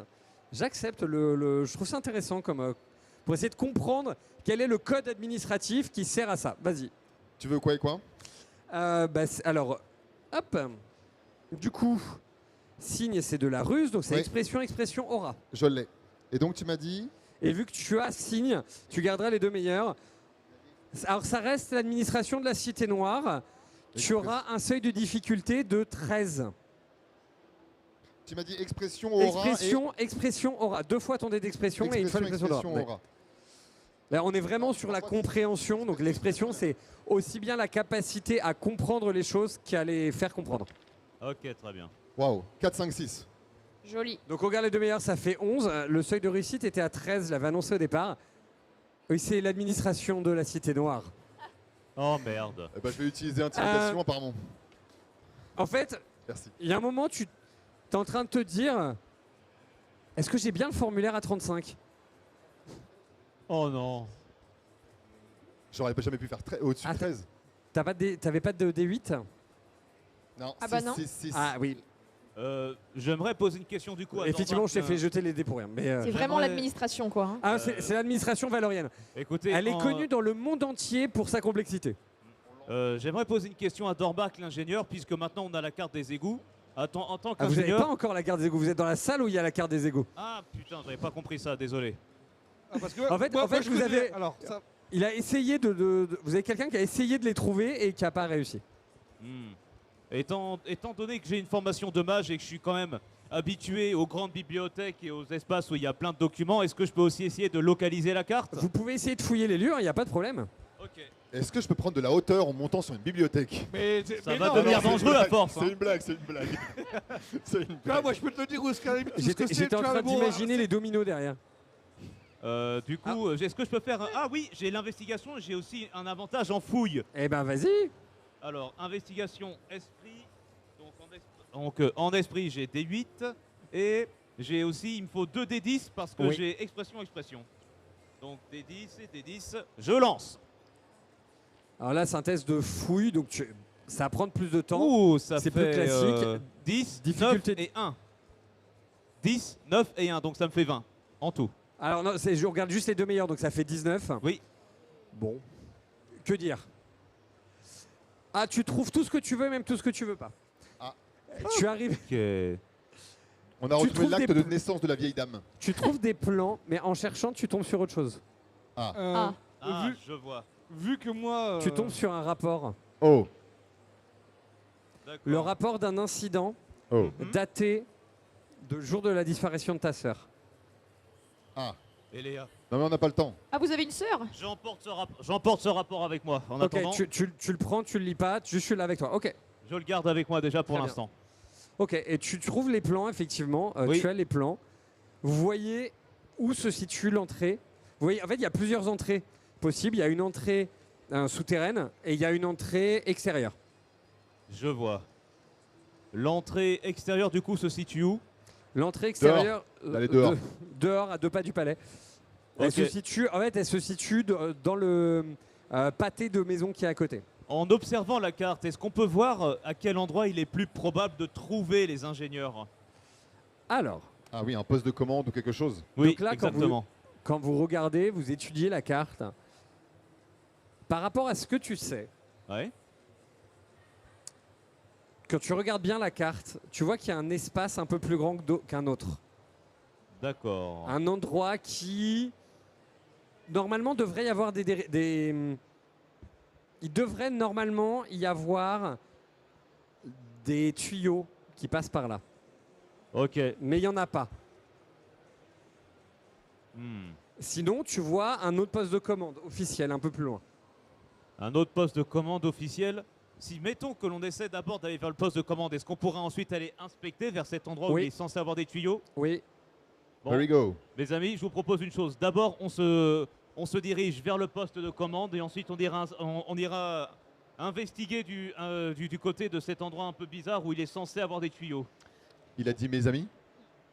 Je trouve ça intéressant pour essayer de comprendre quel est le code administratif qui sert à ça. Vas-y. Tu veux quoi et quoi? Alors, hop. Du coup, signe, c'est de la ruse, donc c'est Oui. expression, aura. Je l'ai. Et donc tu m'as dit... Et vu que tu as signe, tu garderas les deux meilleurs. Alors, ça reste l'administration de la Cité Noire. Tu auras un seuil de difficulté de 13. Tu m'as dit expression aura Expression, aura. 2 fois ton dé d'expression et une fois l'expression d'aura. Ouais. aura. Là, on est vraiment sur la compréhension. Donc, l'expression, c'est aussi bien la capacité à comprendre les choses qu'à les faire comprendre. ok, très bien. Waouh, 4, 5, 6. Joli. Donc, on regarde les deux meilleurs, ça fait 11. Le seuil de réussite était à 13, je l'avais annoncé au départ. Oui, c'est l'administration de la Cité Noire. Oh merde. Eh ben, je vais utiliser intimidation apparemment. En fait, Merci. il y a un moment, tu es en train de te dire est-ce que j'ai bien le formulaire à 35 ? Oh non. J'aurais pas jamais pu faire au-dessus de Ah, 13. T'avais pas de D8 ? Non, Ah bah 6, non. 6, 6. Ah oui, J'aimerais poser une question du coup à effectivement, je t'ai Dormac. fait jeter les dés pour rien. Mais C'est vraiment J'aimerais- l'administration, quoi. Hein. ah, c'est l'administration valorienne. Écoutez, Elle est connue dans le monde entier pour sa complexité. j'aimerais poser une question à Dorbac, l'ingénieur, puisque maintenant on a la carte des égouts. En tant Ah, vous n'avez qu'ingénieur... pas encore la carte des égouts. Vous êtes dans la salle où il y a la carte des égouts. Ah putain, j'avais pas compris ça, désolé. Ah, parce que En fait, je vous connais- avez- Alors, ça, Il a essayé vous avez quelqu'un qui a essayé de les trouver et qui n'a pas réussi. Hmm. Étant donné que j'ai une formation de mage et que je suis quand même habitué aux grandes bibliothèques et aux espaces où il y a plein de documents, est-ce que je peux aussi essayer de localiser la carte? Vous pouvez essayer de fouiller les lieux, il n'y a pas de problème. Ok. Est-ce que je peux prendre de la hauteur en montant sur une bibliothèque? mais, Ça mais va non, devenir Alors, c'est une dangereux à blague, force, C'est hein. une blague, c'est une blague. C'est une Tu vois, blague. moi je peux te le dire où est-ce qu'elle est. J'étais en train d'imaginer les dominos derrière. Du coup, est-ce que je peux faire Ah oui, j'ai l'investigation, j'ai aussi un avantage en fouille. Eh ben vas-y. Alors, investigation, esprit. Donc, en esprit, j'ai D8. Et j'ai aussi, il me faut 2 D10 parce que Oui. j'ai expression. Donc des 10 et des 10. Je lance. Alors là, c'est un test de fouille, donc ça va prendre plus de temps. Ouh, ça c'est fait plus classique. 10, Difficulté 9 et 1. 10, 9 et 1, donc ça me fait 20 en tout. Alors non, je regarde juste les deux meilleurs, donc ça fait 19. Oui. Bon, que dire? Ah, tu trouves tout ce que tu veux, même tout ce que tu veux pas. Ah. Tu arrives, Ok. On a Tu retrouvé trouves l'acte des- de naissance de la vieille dame. tu trouves des plans, mais en cherchant, tu tombes sur autre chose. Ah. Ah, Vu, je vois. vu que moi. Tu tombes sur un rapport. Oh, D'accord. Le rapport d'un incident oh. daté de jour de la disparition de ta sœur. Ah, Et Léa. non mais on n'a pas le temps. Ah, vous avez une sœur? J'emporte ce rapport avec moi. En Ok, attendant, tu le prends, tu le lis pas, je suis là avec toi. Ok. je le garde avec moi déjà pour Très bien. l'instant. Ok, et tu trouves les plans, effectivement. Oui. Tu as les plans. Vous voyez où se situe l'entrée. Vous voyez, en fait, il y a plusieurs entrées possibles. Il y a une entrée souterraine et il y a une entrée extérieure. Je vois. L'entrée extérieure du coup se situe où? L'entrée extérieure, D'aller dehors. dehors, à 2 pas du palais. Elle Ok. se situe, en fait, elle se situe dans le pâté de maison qui est à côté. En observant la carte, est-ce qu'on peut voir à quel endroit il est plus probable de trouver les ingénieurs? Alors, Ah oui, un poste de commande ou quelque chose. Oui, là, quand exactement. quand vous regardez, vous étudiez la carte, par rapport à ce que tu sais, Ouais. quand tu regardes bien la carte, tu vois qu'il y a un espace un peu plus grand qu'un autre. D'accord. Un endroit qui, normalement, devrait y avoir il devrait normalement y avoir des tuyaux qui passent par là. Ok. Mais il n'y en a pas. Hmm. Sinon, tu vois un autre poste de commande officiel un peu plus loin. Un autre poste de commande officiel. Si mettons que l'on essaie d'abord d'aller vers le poste de commande, est-ce qu'on pourrait ensuite aller inspecter vers cet endroit où Oui. il est censé avoir des tuyaux? Oui, Bon, There we go. mes amis, je vous propose une chose. D'abord, on se dirige vers le poste de commande et ensuite on ira investiguer du côté de cet endroit un peu bizarre où il est censé avoir des tuyaux. Il a dit mes amis.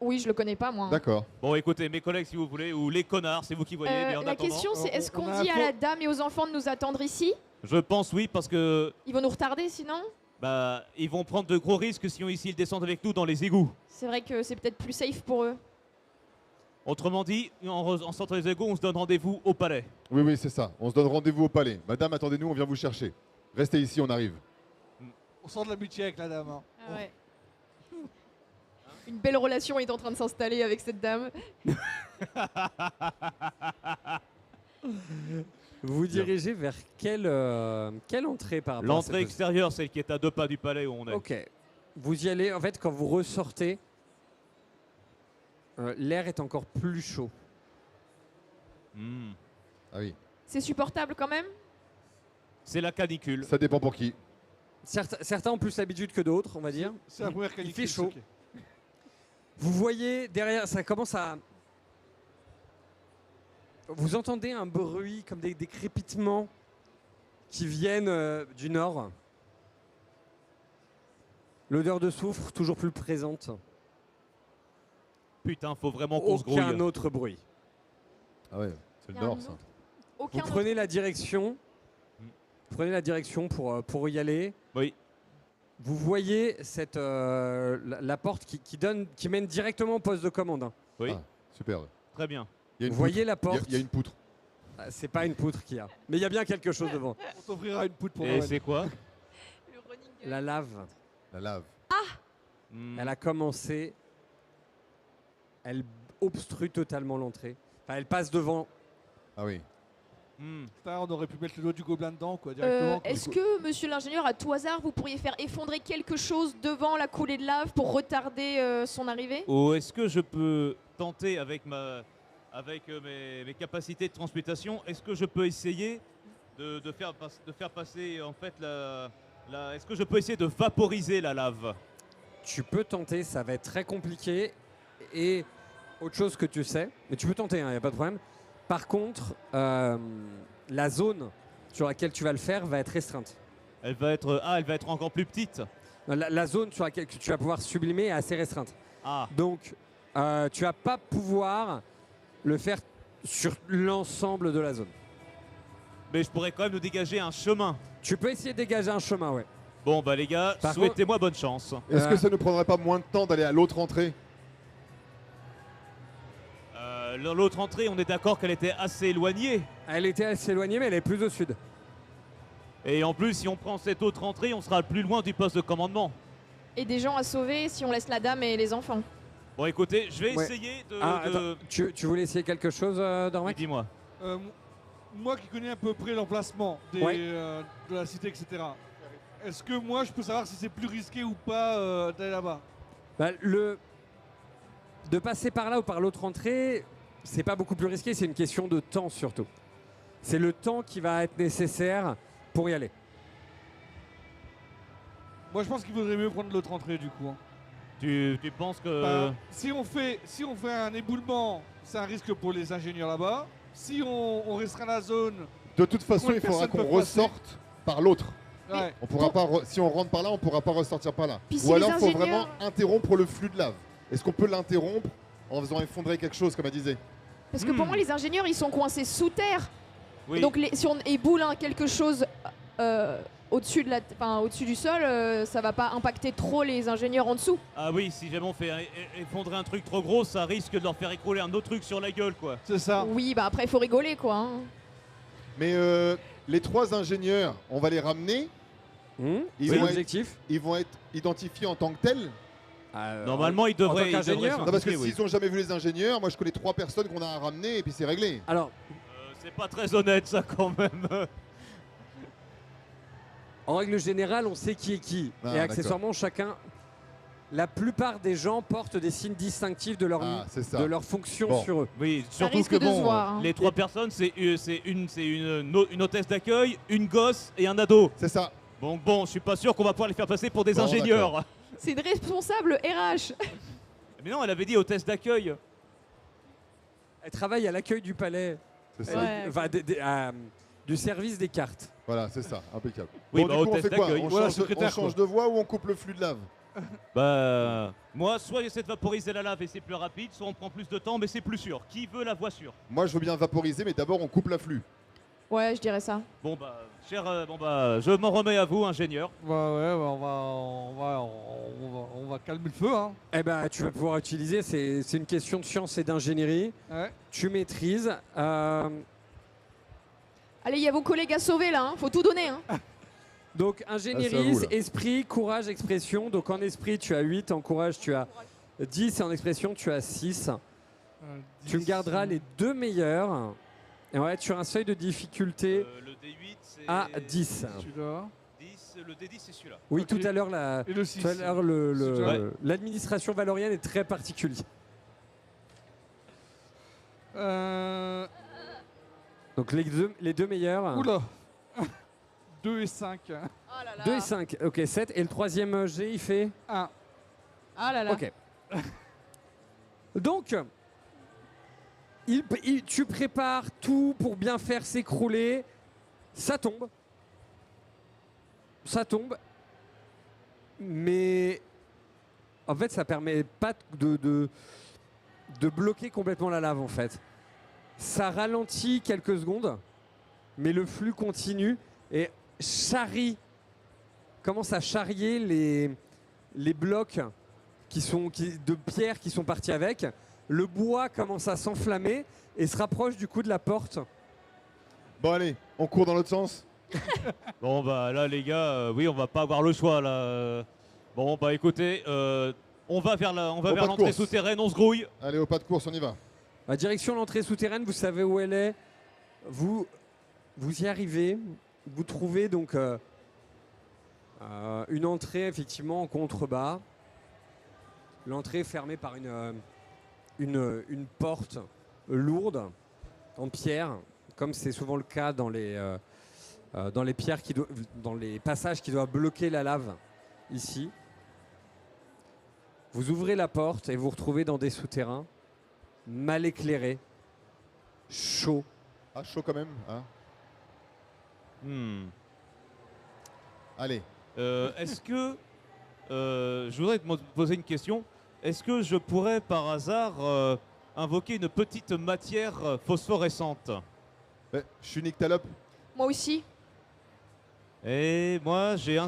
Oui, je le connais pas, moi. D'accord. Bon, écoutez, mes collègues, si vous voulez, ou les connards, c'est vous qui voyez. Mais en La attendant, question, c'est est-ce on qu'on a dit un à faux- la dame et aux enfants de nous attendre ici? je pense oui, parce que Ils vont nous retarder sinon? bah, ils vont prendre de gros risques si ils descendent avec nous dans les égouts. C'est vrai que c'est peut-être plus safe pour eux. Autrement dit, en sortant des égouts, on se donne rendez-vous au palais. Oui, oui, c'est ça. On se donne rendez-vous au palais. Madame, attendez-nous, on vient vous chercher. Restez ici, on arrive. On sort de l'amitié avec la dame. Hein. Ah ouais. Une belle relation est en train de s'installer avec cette dame. vous vous dirigez vers quelle entrée par rapport à L'entrée cette- extérieure, celle qui est à 2 pas du palais où on est. Ok. Vous y allez, en fait, quand vous ressortez, l'air est encore plus chaud. Hmm. Ah oui. C'est supportable quand même? C'est la canicule. Ça dépend pour qui. Certains ont plus l'habitude que d'autres, on va dire. C'est la première Il canicule. fait chaud. c'est ok. Vous voyez derrière, ça commence à... Vous entendez un bruit comme des crépitements qui viennent du nord. L'odeur de soufre toujours plus présente. Putain, faut vraiment qu'on se grouille. Aucun autre bruit. Ah ouais, c'est Y le a un nord, ça. autre. Vous Aucun prenez la direction. Vous prenez la direction pour y aller. Oui. Vous voyez la porte qui mène directement au poste de commande. Hein. Oui, Ah, super. très bien. Il y a une Vous voyez poutre. la porte. Il y a une poutre. Ah, c'est pas une poutre qu'il y a, mais il y a bien quelque chose devant. On t'offrira une poudre pour Et Noël. c'est quoi? Le running gag. La lave. La lave. Hmm. Elle a commencé. Elle obstrue totalement l'entrée. Enfin, elle passe devant. Ah oui. Hmm. Putain, on aurait pu mettre le dos du gobelin dedans, quoi, directement. quoi. Est-ce que, monsieur l'ingénieur, à tout hasard, vous pourriez faire effondrer quelque chose devant la coulée de lave pour retarder son arrivée? Ou est-ce que je peux tenter avec mes capacités de transmutation, est-ce que je peux essayer de faire passer en fait est-ce que je peux essayer de vaporiser la lave? Tu peux tenter, ça va être très compliqué. Et autre chose que tu sais, mais tu peux tenter, il n'y a pas de problème. Par contre, la zone sur laquelle tu vas le faire va être restreinte. Elle va être encore plus petite. La zone sur laquelle tu vas pouvoir sublimer est assez restreinte. Ah, Donc, tu vas pas pouvoir le faire sur l'ensemble de la zone. Mais je pourrais quand même nous dégager un chemin. Tu peux essayer de dégager un chemin, ouais. Bon bah les gars, Par souhaitez-moi bonne chance. Est-ce que ça ne prendrait pas moins de temps d'aller à l'autre entrée? L'autre entrée, on est d'accord qu'elle était assez éloignée. Elle était assez éloignée, mais elle est plus au sud. Et en plus, si on prend cette autre entrée, on sera plus loin du poste de commandement. Et des gens à sauver si on laisse la dame et les enfants. Bon écoutez, je vais Ouais. essayer de... Attends, tu voulais essayer quelque chose, Oui, Dormac? dis-moi. Moi qui connais à peu près l'emplacement Ouais. de la cité, etc. Est-ce que moi je peux savoir si c'est plus risqué ou pas d'aller là-bas? Bah, de passer par là ou par l'autre entrée, c'est pas beaucoup plus risqué, c'est une question de temps surtout. C'est le temps qui va être nécessaire pour y aller. Moi je pense qu'il vaudrait mieux prendre l'autre entrée du coup. Hein. Tu penses que... Enfin, si on fait un éboulement, c'est un risque pour les ingénieurs là-bas. Si on restreint la zone, De toute façon, Combien il de faudra personnes qu'on peuvent passer ressorte par l'autre. ouais. On pourra pas si on rentre par là, on pourra pas ressortir par là. Puis si Ou les alors, il faut ingénieurs- vraiment interrompre le flux de lave. Est-ce qu'on peut l'interrompre en faisant effondrer quelque chose, comme elle disait? Parce que pour moi, les ingénieurs, ils sont coincés sous terre. Oui. Donc si on éboule quelque chose au-dessus au-dessus du sol, ça va pas impacter trop les ingénieurs en dessous. Ah oui, si jamais on fait effondrer un truc trop gros, ça risque de leur faire écrouler un autre truc sur la gueule, quoi. C'est ça. Oui, bah après, il faut rigoler, quoi. Hein. Mais les 3 ingénieurs, on va les ramener. Ils C'est vont l'objectif. Ils vont être identifiés en tant que tels. Normalement, ils en tant devraient... qu'ingénieur. Non, parce que oui. s'ils ont jamais vu les ingénieurs, moi je connais 3 personnes qu'on a à ramener et puis c'est réglé. Alors, C'est pas très honnête, ça, quand même. en règle générale, on sait qui est qui. Ah, et accessoirement, chacun. La plupart des gens portent des signes distinctifs de Ah, c'est ça. de leur fonction Bon. sur eux. Oui, Ça surtout risque que de se bon, voir, hein. les 3 personnes, c'est une hôtesse d'accueil, une gosse et un ado. C'est ça. Donc bon, je suis pas sûr qu'on va pouvoir les faire passer pour des Bon, ingénieurs. C'est une responsable RH. Mais non, elle avait dit hôtesse d'accueil. Elle travaille à l'accueil du palais. C'est Elle ça. Ouais. enfin, du service des cartes. Voilà, c'est ça. Impeccable. Oui, Bon, bah, du coup, on hôtesse fait quoi? d'accueil. On Voilà, change, secrétaire, on change de voie ou on coupe le flux de lave? Bah, moi, soit j'essaie de vaporiser la lave et c'est plus rapide, soit on prend plus de temps mais c'est plus sûr. Qui veut la voie sûre? Moi, je veux bien vaporiser, mais d'abord, on coupe l'afflux. Ouais, je dirais ça. Bon bah, je m'en remets à vous, ingénieur. Ouais, on va calmer le feu. Hein. Eh ben, tu vas pouvoir utiliser, c'est une question de science et d'ingénierie. Ouais. Tu maîtrises. Allez, il y a vos collègues à sauver là, hein. Faut tout donner. Hein. Donc, Ah, c'est ingénierie, à vous, là. esprit, courage, expression. Donc, en esprit, tu as 8. En courage, tu as 10. Et en expression, tu as 6. Tu me 10, garderas les 2 meilleurs. Et on va être sur un seuil de difficulté Le D8 c'est... à 10. Celui-là. 10, le D10 c'est celui-là. Oui, Ok. tout à l'heure, Et le 6. tout à l'heure, Ouais. l'administration valorienne est très particulière. Donc, les deux meilleurs. Oula 2 et 5. Oh là là. 2 et 5. Ok, 7. Et le troisième G, il fait 1. Ah là là. Ok. Donc, tu prépares tout pour bien faire s'écrouler. Ça tombe. Ça tombe. Mais en fait, ça permet pas de bloquer complètement la lave en fait. Ça ralentit quelques secondes, mais le flux continue et commence à charrier les blocs de pierre qui sont partis avec. Le bois commence à s'enflammer et se rapproche du coup de la porte. Bon, allez, on court dans l'autre sens. Bon bah là les gars, oui on va pas avoir le choix là. Bon bah écoutez, on va vers pas de l'entrée course. souterraine, on se grouille. Allez, au pas de course, on y va. La direction de l'entrée souterraine, vous savez où elle est. Vous y arrivez. Vous trouvez donc une entrée effectivement en contrebas. L'entrée est fermée par une porte lourde en pierre, comme c'est souvent le cas dans les pierres dans les passages qui doivent bloquer la lave ici. Vous ouvrez la porte et vous retrouvez dans des souterrains mal éclairés, chauds. Ah, chaud quand même. Hein. Allez. Est-ce que je voudrais te poser une question. Est-ce que je pourrais par hasard invoquer une petite matière phosphorescente. Je suis Nyctalope. Moi aussi. Et moi, j'ai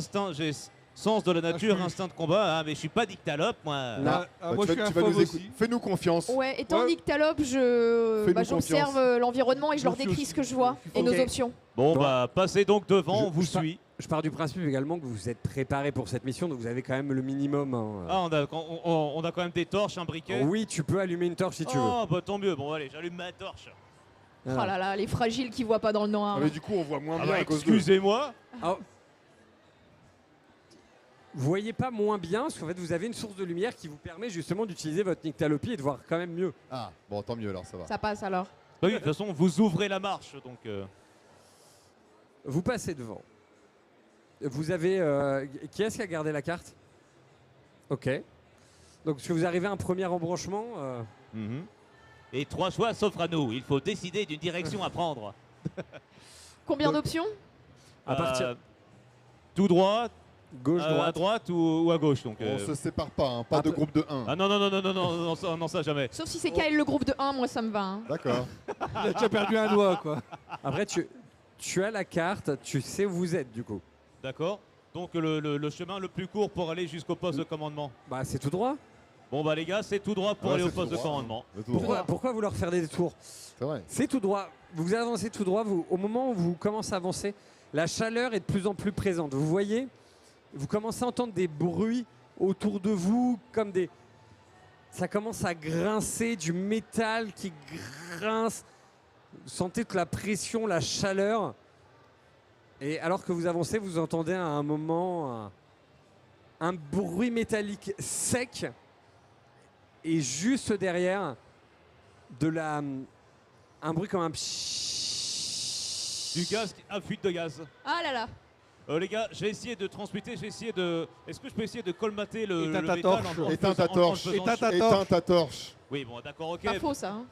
sens de la nature, je suis- instinct de combat, hein, mais je suis pas Nyctalope, moi. Non. Bah, Moi, je suis un fauve aussi. Fais-nous confiance. Ouais, étant Ouais. nyctalope, Fais-nous j'observe confiance. l'environnement et je Moi leur aussi décris aussi. ce que je vois Je suis et nos Ok. options. Bon, Bon. bah, passez donc devant, on vous je- suit. Je pars du principe également que vous êtes préparé pour cette mission, donc vous avez quand même le minimum. Hein. Ah, on a quand même des torches, un briquet. Oui, tu peux allumer une torche si tu veux. Oh, bah tant mieux. Bon, allez, j'allume ma torche. Voilà. Oh là là, les fragiles qui voient pas dans le noir. Ah, mais du coup, on voit moins Ah bien bah, à cause de. excusez-moi. Alors, vous voyez pas moins bien, parce qu'en fait vous avez une source de lumière qui vous permet justement d'utiliser votre nyctalopie et de voir quand même mieux. Ah, bon, tant mieux alors, ça va. Ça passe alors. Bah oui, de toute façon, vous ouvrez la marche, donc. Vous passez devant. Vous avez... qui est-ce qui a gardé la carte? Ok. Donc est-ce que vous arrivez à un premier embranchement Mhm. Et 3 choix s'offrent à nous. Il faut décider d'une direction à prendre. Combien Donc- d'options? à partir Tout droit, gauche, à droite. droite ou à gauche. Donc, On se sépare pas, hein, pas Ah, de peu- groupe de 1. Ah non, non, non, non, non, non, non, non, ça jamais. Sauf si c'est Kael le groupe de 1, moi ça me va. hein. D'accord. Il a déjà perdu un doigt, quoi. Après tu as la carte, tu sais où vous êtes du coup. D'accord. Donc le chemin le plus court pour aller jusqu'au poste de commandement. Bah c'est tout droit. Bon bah les gars, c'est tout droit pour Ouais, aller au c'est poste tout de droit. commandement. C'est tout Pourquoi, droit. pourquoi vouloir faire des détours? C'est vrai. C'est tout droit. Vous avancez tout droit. Au moment où vous commencez à avancer, la chaleur est de plus en plus présente. Vous voyez, vous commencez à entendre des bruits autour de vous, comme des... Ça commence à grincer, du métal qui grince. Vous sentez toute la pression, la chaleur. Et alors que vous avancez, vous entendez à un moment un bruit métallique sec. Et juste derrière, un bruit comme un Du gaz, un fuite de gaz. Ah là là. Les gars, je vais essayer de transmuter, je vais essayer de... Est-ce que je peux essayer de colmater le Éteins ta métal torche. Éteins ta en torche. faisant Éteins ta chaud? Éteins ta torche. Oui, bon, d'accord, ok. Pas faux ça. hein.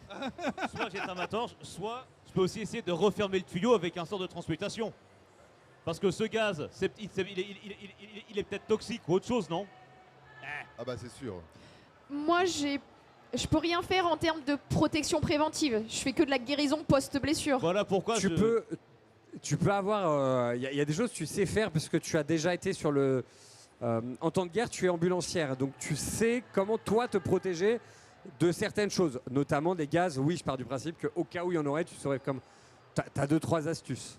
Soit j'éteins ma torche, soit je peux aussi essayer de refermer le tuyau avec un sort de transmutation. Parce que ce gaz, il est peut-être toxique ou autre chose, non? Ah bah c'est sûr. Moi je peux rien faire en termes de protection préventive. Je fais que de la guérison post-blessure. Voilà pourquoi tu peux avoir. Il y a des choses que tu sais faire parce que tu as déjà été sur le. En temps de guerre, tu es ambulancière, donc tu sais comment toi te protéger de certaines choses, notamment des gaz. Oui, je pars du principe qu'au cas où il y en aurait, tu saurais comme. T'as 2-3 astuces.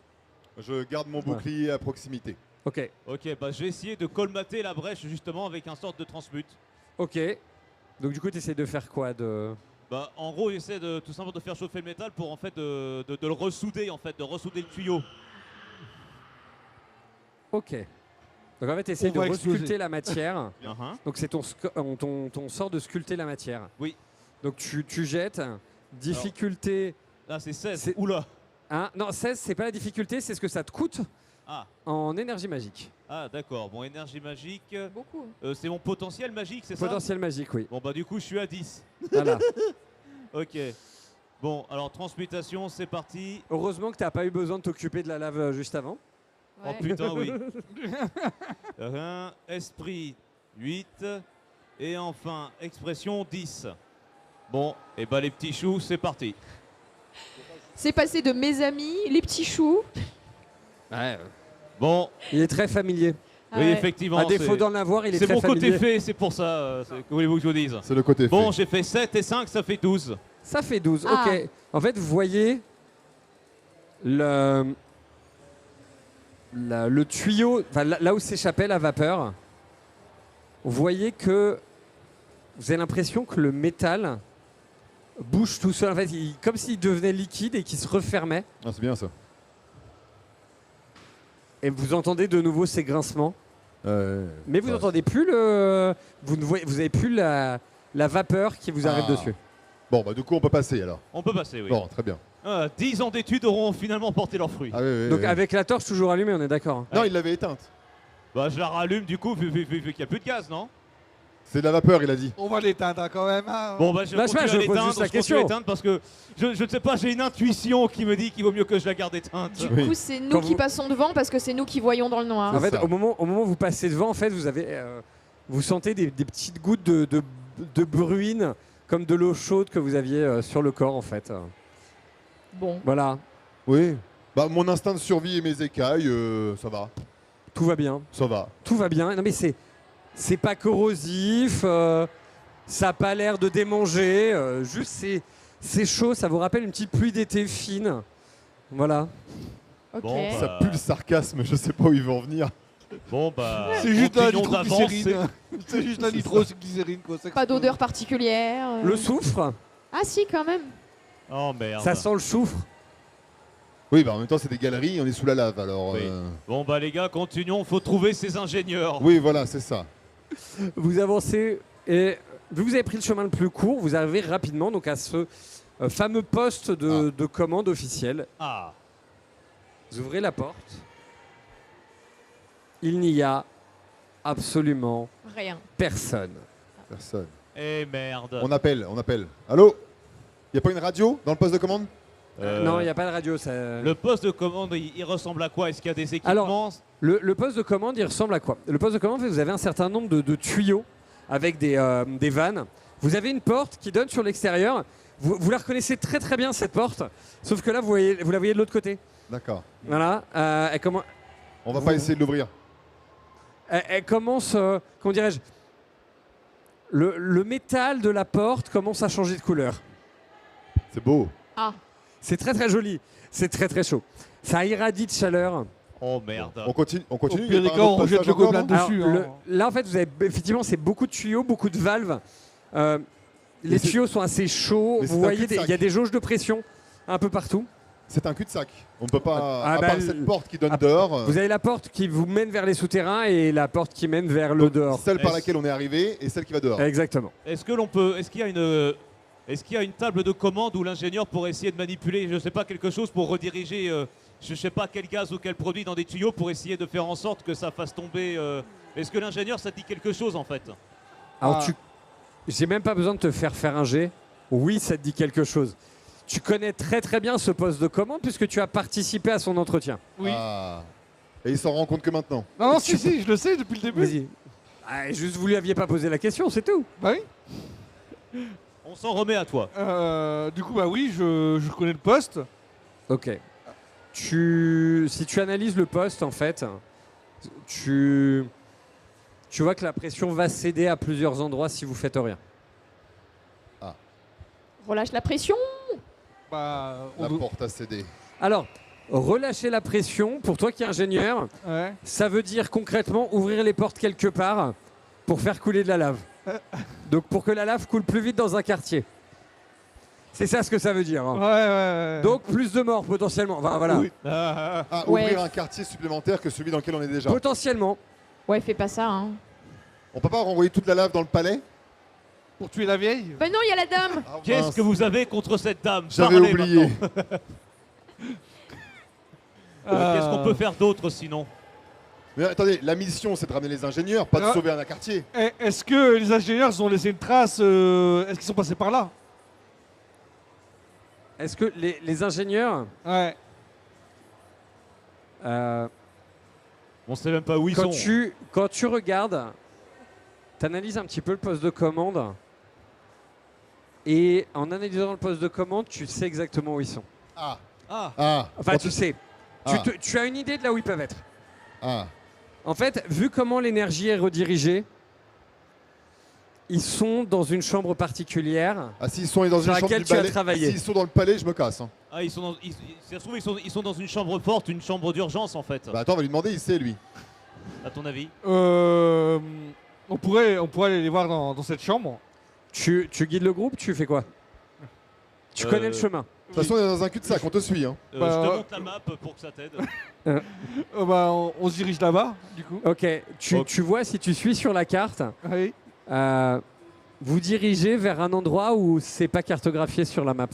Je garde mon bouclier à proximité. Ok, Ok, bah je vais essayer de colmater la brèche justement avec un sort de transmute. ok. Donc du coup, tu essaies de faire quoi de... Bah en gros, j'essaie de tout simplement de faire chauffer le métal pour en fait de le ressouder en fait, de ressouder le tuyau. Ok. Donc en fait, tu essaies On de va exploser. resculpter la matière. Uh-huh. Donc c'est ton sort de sculpter la matière. Oui. Donc tu jettes. Difficulté. Là c'est 16. C'est- Oula. Hein, non, 16, c'est pas la difficulté, c'est ce que ça te coûte Ah, en énergie magique. ah d'accord. Bon, énergie magique. Beaucoup. C'est mon potentiel magique, c'est ça? Potentiel magique, oui. Bon bah du coup je suis à 10. Voilà. Ok. Bon, alors transmutation, c'est parti. Heureusement que t'as pas eu besoin de t'occuper de la lave juste avant. Oh Ouais. putain, oui. Esprit 8. Et enfin, expression 10. Bon, et bah les petits choux, c'est parti. C'est passé de mes amis, les petits choux. Bon, Il est très familier. Ah oui, ouais. effectivement. À défaut c'est- d'en avoir, il est c'est très mon familier. côté fait, c'est pour ça. Que voulez-vous que je vous dise? C'est le côté Bon, fait. j'ai fait 7 et 5, ça fait 12. Ça fait 12, Ah. ok. En fait, vous voyez le tuyau, enfin, là où s'échappait la vapeur, vous voyez que vous avez l'impression que le métal bouge tout seul. En fait, comme s'il devenait liquide et qu'il se refermait. Ah, c'est bien ça. Et vous entendez de nouveau ces grincements. Mais vous Ouais. n'entendez plus le. Vous avez plus la vapeur qui vous arrive Ah. dessus. Bon, bah du coup, on peut passer alors. On peut passer, oui. Bon, très bien. 10 ans d'études auront finalement porté leurs fruits. Ah, oui, oui, Donc oui. avec la torche toujours allumée, on est d'accord. Hein. Non, il l'avait éteinte. Bah je la rallume du coup, vu qu'il n'y a plus de gaz, non? C'est de la vapeur, il a dit. On va l'éteindre hein, quand même. hein. Bon bah je Bah, je sais pas, continue à je pose l'éteindre, juste la je continue à question. l'éteindre parce que je ne sais pas, j'ai une intuition qui me dit qu'il vaut mieux que je la garde éteinte. Du Oui. coup, c'est nous Quand qui vous- passons devant parce que c'est nous qui voyons dans le noir. En C'est fait, ça. au moment où vous passez devant, en fait, vous sentez des petites gouttes de bruine comme de l'eau chaude que vous aviez sur le corps en fait. Bon. Voilà, Oui. Bah, mon instinct de survie et mes écailles, ça va. tout va bien. Ça va. Tout va bien. Non mais c'est pas corrosif, ça a pas l'air de démanger, juste c'est chaud, ça vous rappelle une petite pluie d'été fine. Voilà. Ok. Bon, bah, Ça pue le sarcasme, je sais pas où ils vont en venir. Bon, bah. C'est juste la continuons nitroglycérine. C'est juste la nitroglycérine, quoi. ça Pas explose. d'odeur particulière. Le soufre, Ah si, quand même. Oh merde. ça sent le soufre. Oui, bah en même temps, c'est des galeries, on est sous la lave, alors. Oui. Bon, bah, les gars, continuons. Faut trouver ces ingénieurs. Oui, voilà, c'est ça. Vous avancez et vu que vous avez pris le chemin le plus court, vous arrivez rapidement donc à ce fameux poste de commande officiel. Ah. Vous ouvrez la porte. Il n'y a absolument Rien. personne. Personne. Eh merde. On appelle. Allô? Y a pas une radio dans le poste de commande? Non, il n'y a pas de radio. Le poste de commande, il ressemble à quoi? Est-ce qu'il y a des équipements? Le poste de commande, il ressemble à quoi? Le poste de commande, vous avez un certain nombre de tuyaux avec des vannes. Vous avez une porte qui donne sur l'extérieur. Vous la reconnaissez très très bien cette porte, sauf que là vous la voyez de l'autre côté. D'accord. Voilà. On va pas essayer de l'ouvrir. Elle commence, comment dirais-je, le métal de la porte commence à changer de couleur. C'est beau. Ah. C'est très très joli. C'est très très chaud. Ça irradie de chaleur. Oh merde. On continue. Au Il pire y a des pas un cas, on autre rejette passage le encore, gobelin non dessus. Alors, hein. là en fait vous avez effectivement c'est beaucoup de tuyaux, beaucoup de valves. Les Mais c'est- tuyaux sont assez chauds. mais Vous c'est un voyez, cul-de-sac. il y a des jauges de pression un peu partout. C'est un cul-de-sac. On peut pas. Ah, à bah, part cette porte qui donne ah, dehors. Vous avez la porte qui vous mène vers les souterrains et la porte qui mène vers le dehors. Celle par Est-ce- laquelle on est arrivé et celle qui va dehors. Exactement. Est-ce que l'on peut. Est-ce qu'il y a une table de commande où l'ingénieur pourrait essayer de manipuler, je sais pas, quelque chose pour rediriger, je sais pas quel gaz ou quel produit dans des tuyaux pour essayer de faire en sorte que ça fasse tomber. Est-ce que l'ingénieur, ça dit quelque chose en fait? Alors Ah. j'ai même pas besoin de te faire un jet. Oui, ça te dit quelque chose. Tu connais très très bien ce poste de commande puisque tu as participé à son entretien. Oui. Ah. Et il s'en rend compte que maintenant. Non, non, si, je le sais depuis le début. Vas-y. Ah, juste vous lui aviez pas posé la question, c'est tout. Bah oui. On s'en remet à toi. Du coup, bah oui, je connais le poste. Ok. Si tu analyses le poste, en fait, tu vois que la pression va céder à plusieurs endroits si vous faites rien. Relâche la pression. Bah, La porte a cédé. Alors, relâcher la pression, pour toi qui es ingénieur, Ouais. ça veut dire concrètement ouvrir les portes quelque part pour faire couler de la lave. Donc pour que la lave coule plus vite dans un quartier. C'est ça ce que ça veut dire. hein. Ouais. Donc plus de morts potentiellement. Enfin, voilà. Oui. Ah, Ouais. ouvrir un quartier supplémentaire que celui dans lequel on est déjà. Potentiellement. Ouais, fais pas ça. Hein. On peut pas renvoyer toute la lave dans le palais? Pour tuer la vieille. Bah non, il y a la dame. Ah, Qu'est-ce mince. que vous avez contre cette dame? J'avais Parlez oublié. maintenant. Qu'est-ce qu'on peut faire d'autre sinon? Mais attendez, la mission c'est de ramener les ingénieurs, pas de Ah. sauver un quartier. Est-ce que les ingénieurs ont laissé une trace Est-ce qu'ils sont passés par là? Est-ce que les ingénieurs, Ouais. On sait même pas où ils quand sont. quand tu regardes, tu analyses un petit peu le poste de commande. Et en analysant le poste de commande, tu sais exactement où ils sont. Ah. Ah. Ah. Enfin, Quand tu sais. Ah. Tu as une idée de là où ils peuvent être. Ah. En fait, vu comment l'énergie est redirigée, ils sont dans une chambre particulière. Ah, s'ils sont dans Sur une chambre laquelle du tu as palais. travaillé. S'ils sont dans le palais, je me casse. hein. Ah, ça se trouve, ils sont dans une chambre forte, une chambre d'urgence en fait. Bah attends, on va lui demander, il sait lui. À ton avis? On pourrait aller les voir dans cette chambre. Tu guides le groupe, tu fais quoi? Tu connais le chemin. De toute façon, on est dans un cul-de-sac, on te suit. Hein. Je Bah, te montre la map pour que ça t'aide. Bah, on se dirige là-bas, du coup. Ok, tu Ok. vois si tu suis sur la carte, Oui. vous dirigez vers un endroit où c'est pas cartographié sur la map.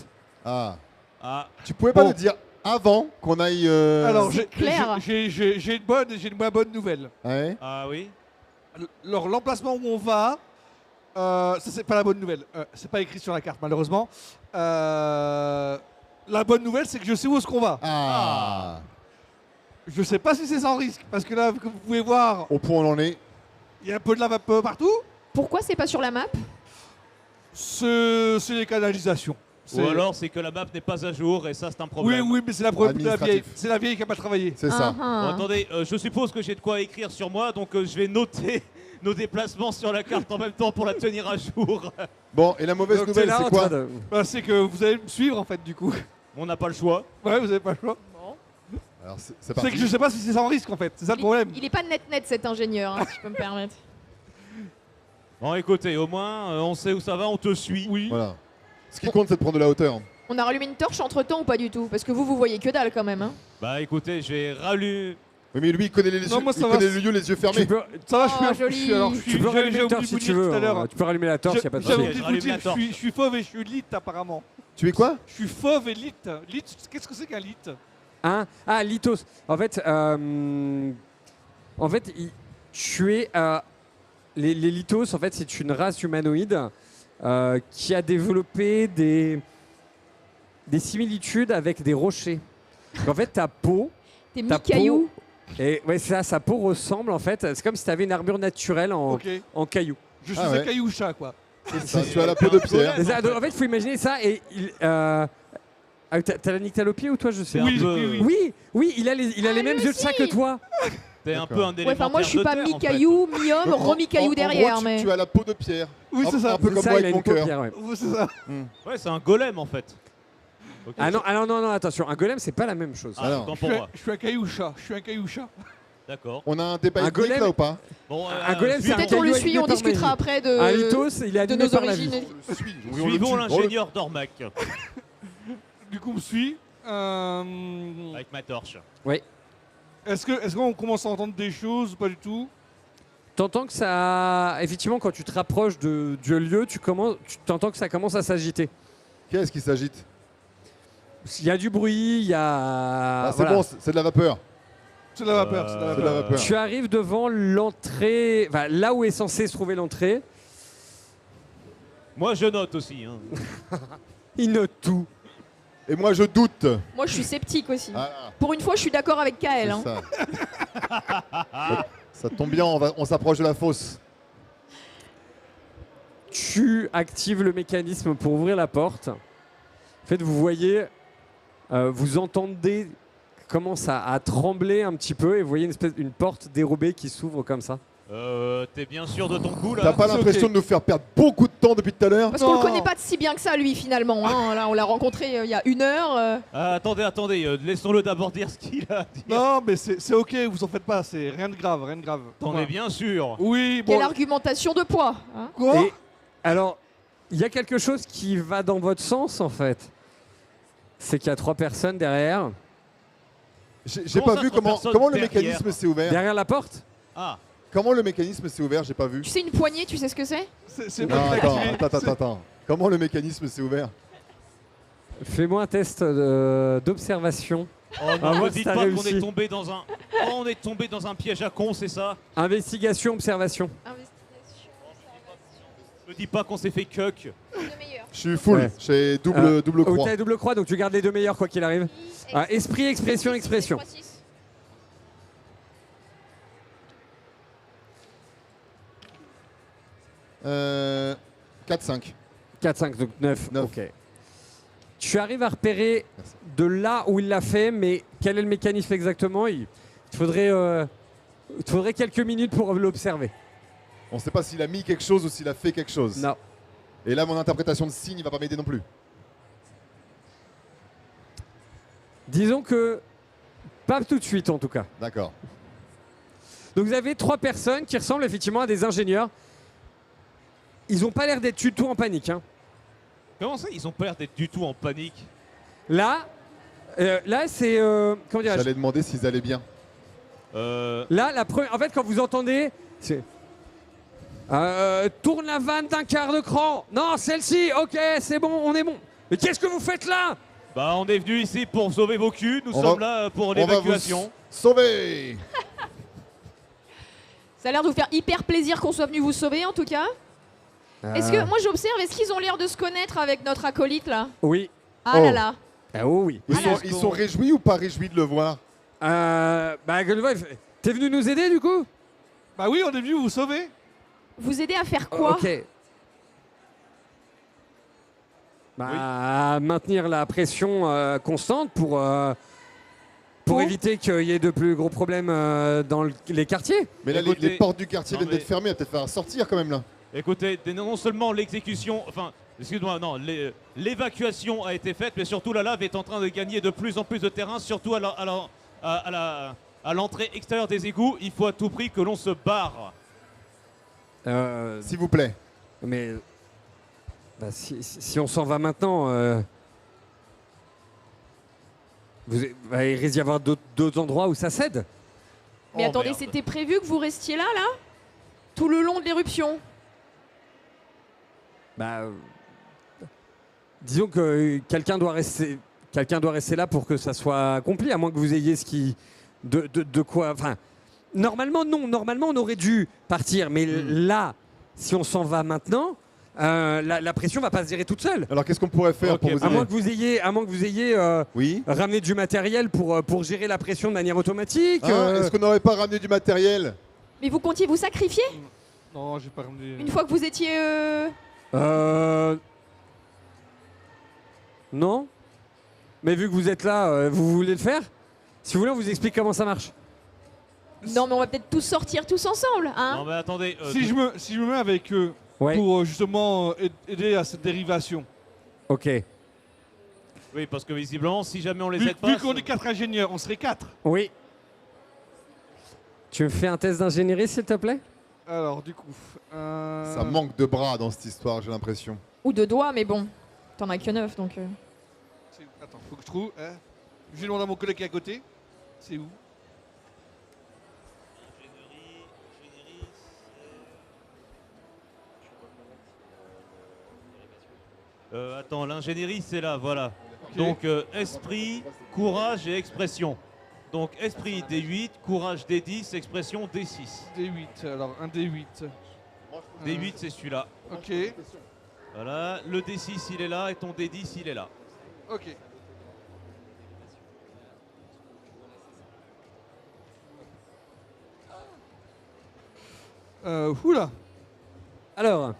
Ah. Ah, Tu pouvais pas Bon. le dire avant qu'on aille. Alors, clair. j'ai une moins bonne nouvelle. Ouais. ah oui. L'emplacement où on va, ça c'est pas la bonne nouvelle. C'est pas écrit sur la carte malheureusement. La bonne nouvelle c'est que je sais où est-ce qu'on va. Ah. Je sais pas si c'est sans risque parce que là comme vous pouvez voir, Au point où on en est. il y a un peu de lave un peu partout. Pourquoi c'est pas sur la map? C'est les canalisations. Ou alors c'est que la map n'est pas à jour et ça c'est un Oui, problème. oui, mais c'est la vieille. Administratif. C'est la vieille qui a pas travaillé. C'est ça. Bon, attendez, je suppose que j'ai de quoi écrire sur moi, donc je vais noter nos déplacements sur la carte en même temps pour la tenir à jour. Bon, et la mauvaise Donc, nouvelle, t'es là c'est en quoi train de- Bah, c'est que vous allez me suivre en fait du coup. On n'a pas le choix. Ouais, vous avez pas le choix. Alors, c'est C'est parti. que je sais pas si c'est sans risque en fait. C'est ça le problème. Il est pas net cet ingénieur, hein, si je peux me permettre. Bon écoutez, au moins on sait où ça va, on te suit. Oui. Voilà. Ce qui compte, c'est de prendre de la hauteur. On a rallumé une torche entre temps ou pas du tout? Parce que vous voyez que dalle quand même. Hein. Bah écoutez, j'ai rallume. Oui, mais lui, il connaît les Non, yeux, moi, ça il va, connaît c'est- le lieu les yeux Tu fermés. peux, Ça va, Oh, je suis joli. alors, tu peux rallumer la torche si tu veux. tout à l'heure. Tu peux rallumer la torche, y a pas de J'avais souci. oublié de vous Rallume la dire, torche. je suis fauve et je suis lit apparemment. Tu es quoi? Je suis fauve et lit. Lit, qu'est-ce que c'est qu'un lit? Hein? Ah, Lithos. En fait, tu es. Les Lithos, en fait, c'est une race humanoïde qui a développé des similitudes avec des rochers. Donc, en fait, ta peau. T'es Ta mi-caillou. Et ouais, c'est ça, sa peau ressemble en fait. C'est comme si tu avais une armure naturelle Ok. en caillou. Je suis Ah un ouais. caillou chat quoi. C'est ça, tu as la peau de pierre. Et ça, donc, en fait, il faut imaginer ça. Et t'as la nyctalopie ou toi, je sais C'est un Oui, peu- oui, Oui, il a les mêmes lui yeux de chat que toi. T'es un D'accord. peu un Ouais, élémentaire enfin, moi je suis de pas terre, en fait. mi-caillou, mi-homme, Donc, en remi-caillou gros, derrière. tu, Mais... tu as la peau de pierre. Oui, c'est ça. Un peu C'est comme ça, moi il a avec une mon peau cœur. pierre, ouais. Oui, c'est ça. Ouais, c'est un golem en fait. Ok. Ah non, non, attention, un golem, c'est pas la même chose. Ah, Alors, autant Je pour suis, moi. je suis un caillou chat. Je suis un caillou chat. D'accord. On a un débat Un ethnique golem- là ou pas? Bon, Un golem, c'est un Peut-être on le caillou suit, on animé par discutera magie. après Un Lithos, il est de animé nos par la vie. origines. Suivons l'ingénieur d'Ormac Du coup, on me suit. avec ma torche. Est-ce qu'on commence à entendre des choses ou pas du tout? T'entends que ça. Effectivement, quand tu te rapproches du lieu, tu t'entends que ça commence à s'agiter. Qu'est-ce qui s'agite? Il y a du bruit, il y a. Ah, c'est voilà. bon, c'est de la vapeur. C'est de la vapeur. C'est de la C'est de la vapeur. vapeur. Tu arrives devant l'entrée, enfin, là où est censé se trouver l'entrée. Moi je note aussi. Hein. Il note tout. Et moi, je doute. Moi je suis sceptique aussi. Ah, Pour une fois, je suis d'accord avec c'est Kael. Hein. ça. Ça tombe bien, on s'approche de la fosse. Tu actives le mécanisme pour ouvrir la porte. En fait, vous voyez, vous entendez commence à trembler un petit peu et vous voyez une porte dérobée qui s'ouvre comme ça. T'es bien sûr de ton coup là? T'as pas c'est l'impression ok. de nous faire perdre beaucoup de temps depuis tout à l'heure? Parce qu'on le Non. connaît pas si bien que ça, lui, finalement. Hein. Là, on l'a rencontré il y a 1 heure. Ah, attendez, laissons-le d'abord dire ce qu'il a à dire. Non, mais c'est ok, vous en faites pas. C'est rien de grave, rien de grave. T'en es bien sûr. Oui, bon. Quelle argumentation de poids. Hein. Quoi? Et alors, il y a quelque chose qui va dans votre sens en fait. C'est qu'il y a 3 personnes derrière. J'ai Comment pas ça, vu trois comment personnes le derrière mécanisme s'est ouvert. Derrière la porte. Ah, Comment le mécanisme s'est ouvert? J'ai pas vu. Tu sais, une poignée, tu sais ce que c'est? C'est Non, pas attends, activé. attends. Comment le mécanisme s'est ouvert? Fais-moi un test d'observation. oh Ah, non, moi, me dites ça pas qu'on réussit. est tombé dans un. Oh, on est tombé dans un piège à con, c'est ça? Investigation, observation. Me dis pas qu'on s'est fait cuck. Je suis full. Ouais. J'ai double Oh, croix. t'as double croix, donc tu gardes les 2 meilleurs quoi qu'il arrive. Ah, esprit, expression, expression. 4-5. 4, 5, donc 9. Neuf. Ok. Tu arrives à repérer Merci. de là où il l'a fait, mais quel est le mécanisme exactement? Il te faudrait quelques minutes pour l'observer. On sait pas s'il a mis quelque chose ou s'il a fait quelque chose. Non. Et là, mon interprétation de signe, il va pas m'aider non plus. Disons que pas tout de suite en tout cas. D'accord. Donc vous avez 3 personnes qui ressemblent effectivement à des ingénieurs. Ils n'ont pas l'air d'être du tout en panique. Hein. Comment ça, ils ont pas l'air d'être du tout en panique? Là c'est comment dirais-je? J'allais demander s'ils allaient bien. Là, en fait, quand vous entendez, c'est tourne la vanne d'un quart de cran. Non, celle-ci. Ok, c'est bon, on est bon. Mais qu'est-ce que vous faites là? Bah, on est venu ici pour sauver vos culs, nous On sommes va- là pour On va l'évacuation. vous sauver. Ça a l'air de vous faire hyper plaisir qu'on soit venu vous sauver, en tout cas. Est-ce que, moi j'observe, est-ce qu'ils ont l'air de se connaître avec notre acolyte, là? Oui. Ah Oh. là là. Ah oui. Ils sont réjouis ou pas réjouis de le voir? Gunnewolf, t'es venu nous aider du coup? Bah oui, on est venu vous sauver. Vous aider à faire quoi? Ok. Maintenir la pression constante pour éviter qu'il y ait de plus gros problèmes dans les quartiers. Mais là, Écoutez, les portes du quartier non, viennent d'être fermées, il va peut-être falloir sortir quand même là. Écoutez, non seulement l'exécution, enfin, excuse-moi, non, l'évacuation a été faite, mais surtout la lave est en train de gagner de plus en plus de terrain, surtout à l'entrée extérieure des égouts. Il faut à tout prix que l'on se barre. S'il vous plaît. Mais si on s'en va maintenant, il risque d'y avoir d'autres endroits où ça cède. Mais Oh, attendez, merde. c'était prévu que vous restiez là tout le long de l'éruption. Disons que quelqu'un doit rester là pour que ça soit accompli, à moins que vous ayez de quoi. Enfin, normalement non. Normalement on aurait dû partir, mais là, si on s'en va maintenant, la pression va pas se gérer toute seule. Alors qu'est-ce qu'on pourrait faire Ok, pour vous À aider? moins que vous ayez Oui. ramené du matériel pour gérer la pression de manière automatique. Est-ce qu'on n'aurait pas ramené du matériel? Mais vous comptiez vous sacrifier Non, j'ai pas ramené. une fois que vous étiez... Non. Mais vu que vous êtes là, vous voulez le faire? Si vous voulez, on vous explique comment ça marche. Non, mais on va peut-être tous sortir tous ensemble, hein. Non mais attendez, Si je me mets avec eux Ouais. pour justement aider à cette dérivation, Ok. oui, parce que visiblement, si jamais on les vu aide pas, qu'on est 4 ingénieurs, on serait 4. Oui. Tu me fais un test d'ingénierie, s'il te plaît? Alors, du coup. Ça manque de bras dans cette histoire, j'ai l'impression. Ou de doigts, mais bon. T'en as que 9, donc... Attends, faut que je trouve. Hein. Je vais demander à mon collègue qui est à côté. C'est où? attends, l'ingénierie c'est là, voilà. Ok. Donc esprit, courage et expression. Donc esprit D8, courage D10, expression D6. D8, alors un D8. D8 c'est celui-là. Ok, Voilà, le D6 il est là et ton D10 il est là. ok. Oula. Alors,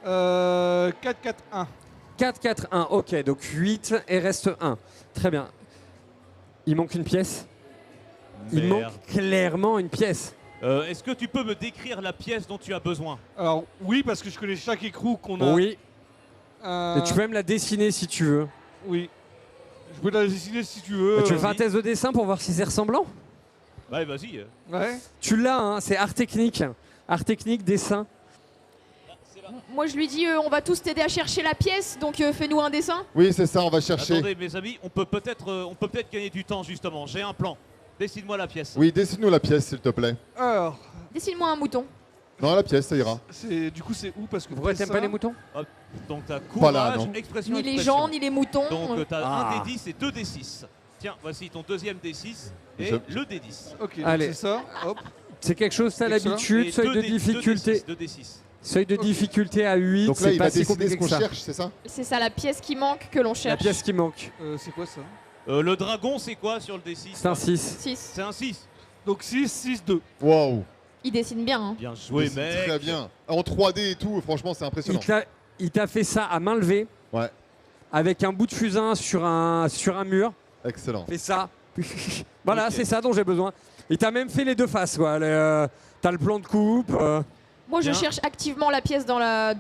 4, 4, 1. 4, 4, 1. Ok, donc 8 et reste 1. Très bien. Il manque une pièce. Il Merde. manque clairement une pièce. Est-ce que tu peux me décrire la pièce dont tu as besoin? Alors, oui, parce que je connais chaque écrou qu'on a. Oui. Euh, Et tu peux même la dessiner si tu veux. Oui. Je peux la dessiner si tu veux. Tu veux faire un test de dessin pour voir si c'est ressemblant? Ouais, vas-y. Ouais. Tu l'as, hein, c'est art technique. Art technique, dessin. Moi, je lui dis, on va tous t'aider à chercher la pièce, donc fais-nous un dessin. Oui, c'est ça, on va chercher. Attendez, mes amis, on peut peut-être gagner du temps justement. J'ai un plan. Dessine-moi la pièce. Oui, dessine-nous la pièce, s'il te plaît. Alors, Dessine-moi un mouton. Non, la pièce, ça ira. du coup, c'est où? Parce que Pourquoi t'as t'aimes pas ça. les moutons? Donc t'as courage, Voilà, non. expression, Ni les expression. gens, ni les moutons. Donc t'as Ah. un D10 et deux D6. Tiens, voici ton deuxième D6 et Je- le D10. Ok, donc Allez. c'est ça. Hop. C'est quelque chose, t'as Excellent. l'habitude. Et Seuil deux de D- difficulté. deux D6. Seuil de Ok. difficulté à 8. Donc là, C'est il pas va si décider ce compliqué qu'on que ça. cherche, c'est ça? C'est ça la pièce qui manque que l'on La cherche. pièce qui manque. C'est quoi ça? Le dragon, c'est quoi sur le D6? C'est un 6. 6. C'est un 6. Donc 6, 6, 2. Waouh! Il dessine bien, hein. Bien joué, C'est mec. très bien. En 3D et tout, franchement, c'est impressionnant. Il t'a fait ça à main levée. Ouais, Avec un bout de fusain sur un mur. excellent. Fais ça. Voilà, Ok. c'est ça dont j'ai besoin. Il t'a même fait les deux faces, quoi. T'as le plan de coupe. Moi, je Bien. cherche activement la pièce dans la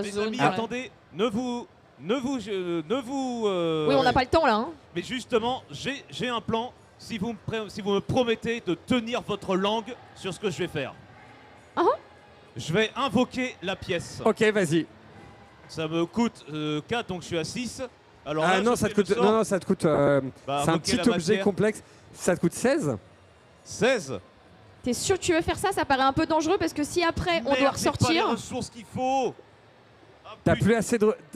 Mes zone. amis, dans la- attendez, ne vous. Oui, on n'a pas le temps là, hein. Mais justement, j'ai un plan. Si vous me promettez de tenir votre langue sur ce que je vais faire. Ah. Je vais invoquer la pièce. Ok, vas-y. Ça me coûte 4, donc je suis à 6. Alors Ah là, non, je ça fais te le coûte. sort. Non, non, ça te coûte. Bah, C'est un invoquer petit la objet matière. complexe. Ça te coûte 16. 16. T'es sûr que tu veux faire ça? Ça paraît un peu dangereux parce que si après on Merde, doit j'ai pas ressortir. les ressources qu'il faut. Ah, T'as putain.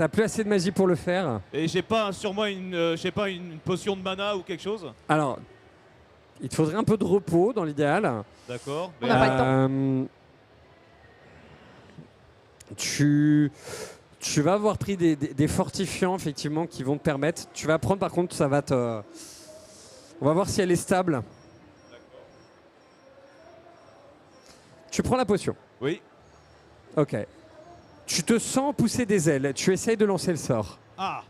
plus assez de magie pour le faire. Et j'ai pas sur moi une potion de mana ou quelque chose. Alors, il te faudrait un peu de repos dans l'idéal. D'accord. On n'a pas le temps. Tu vas avoir pris des fortifiants effectivement qui vont te permettre. Tu vas prendre par contre, ça va te. On va voir si elle est stable. Tu prends la potion. Oui. Ok. Tu te sens pousser des ailes. Tu essayes de lancer le sort. Ah.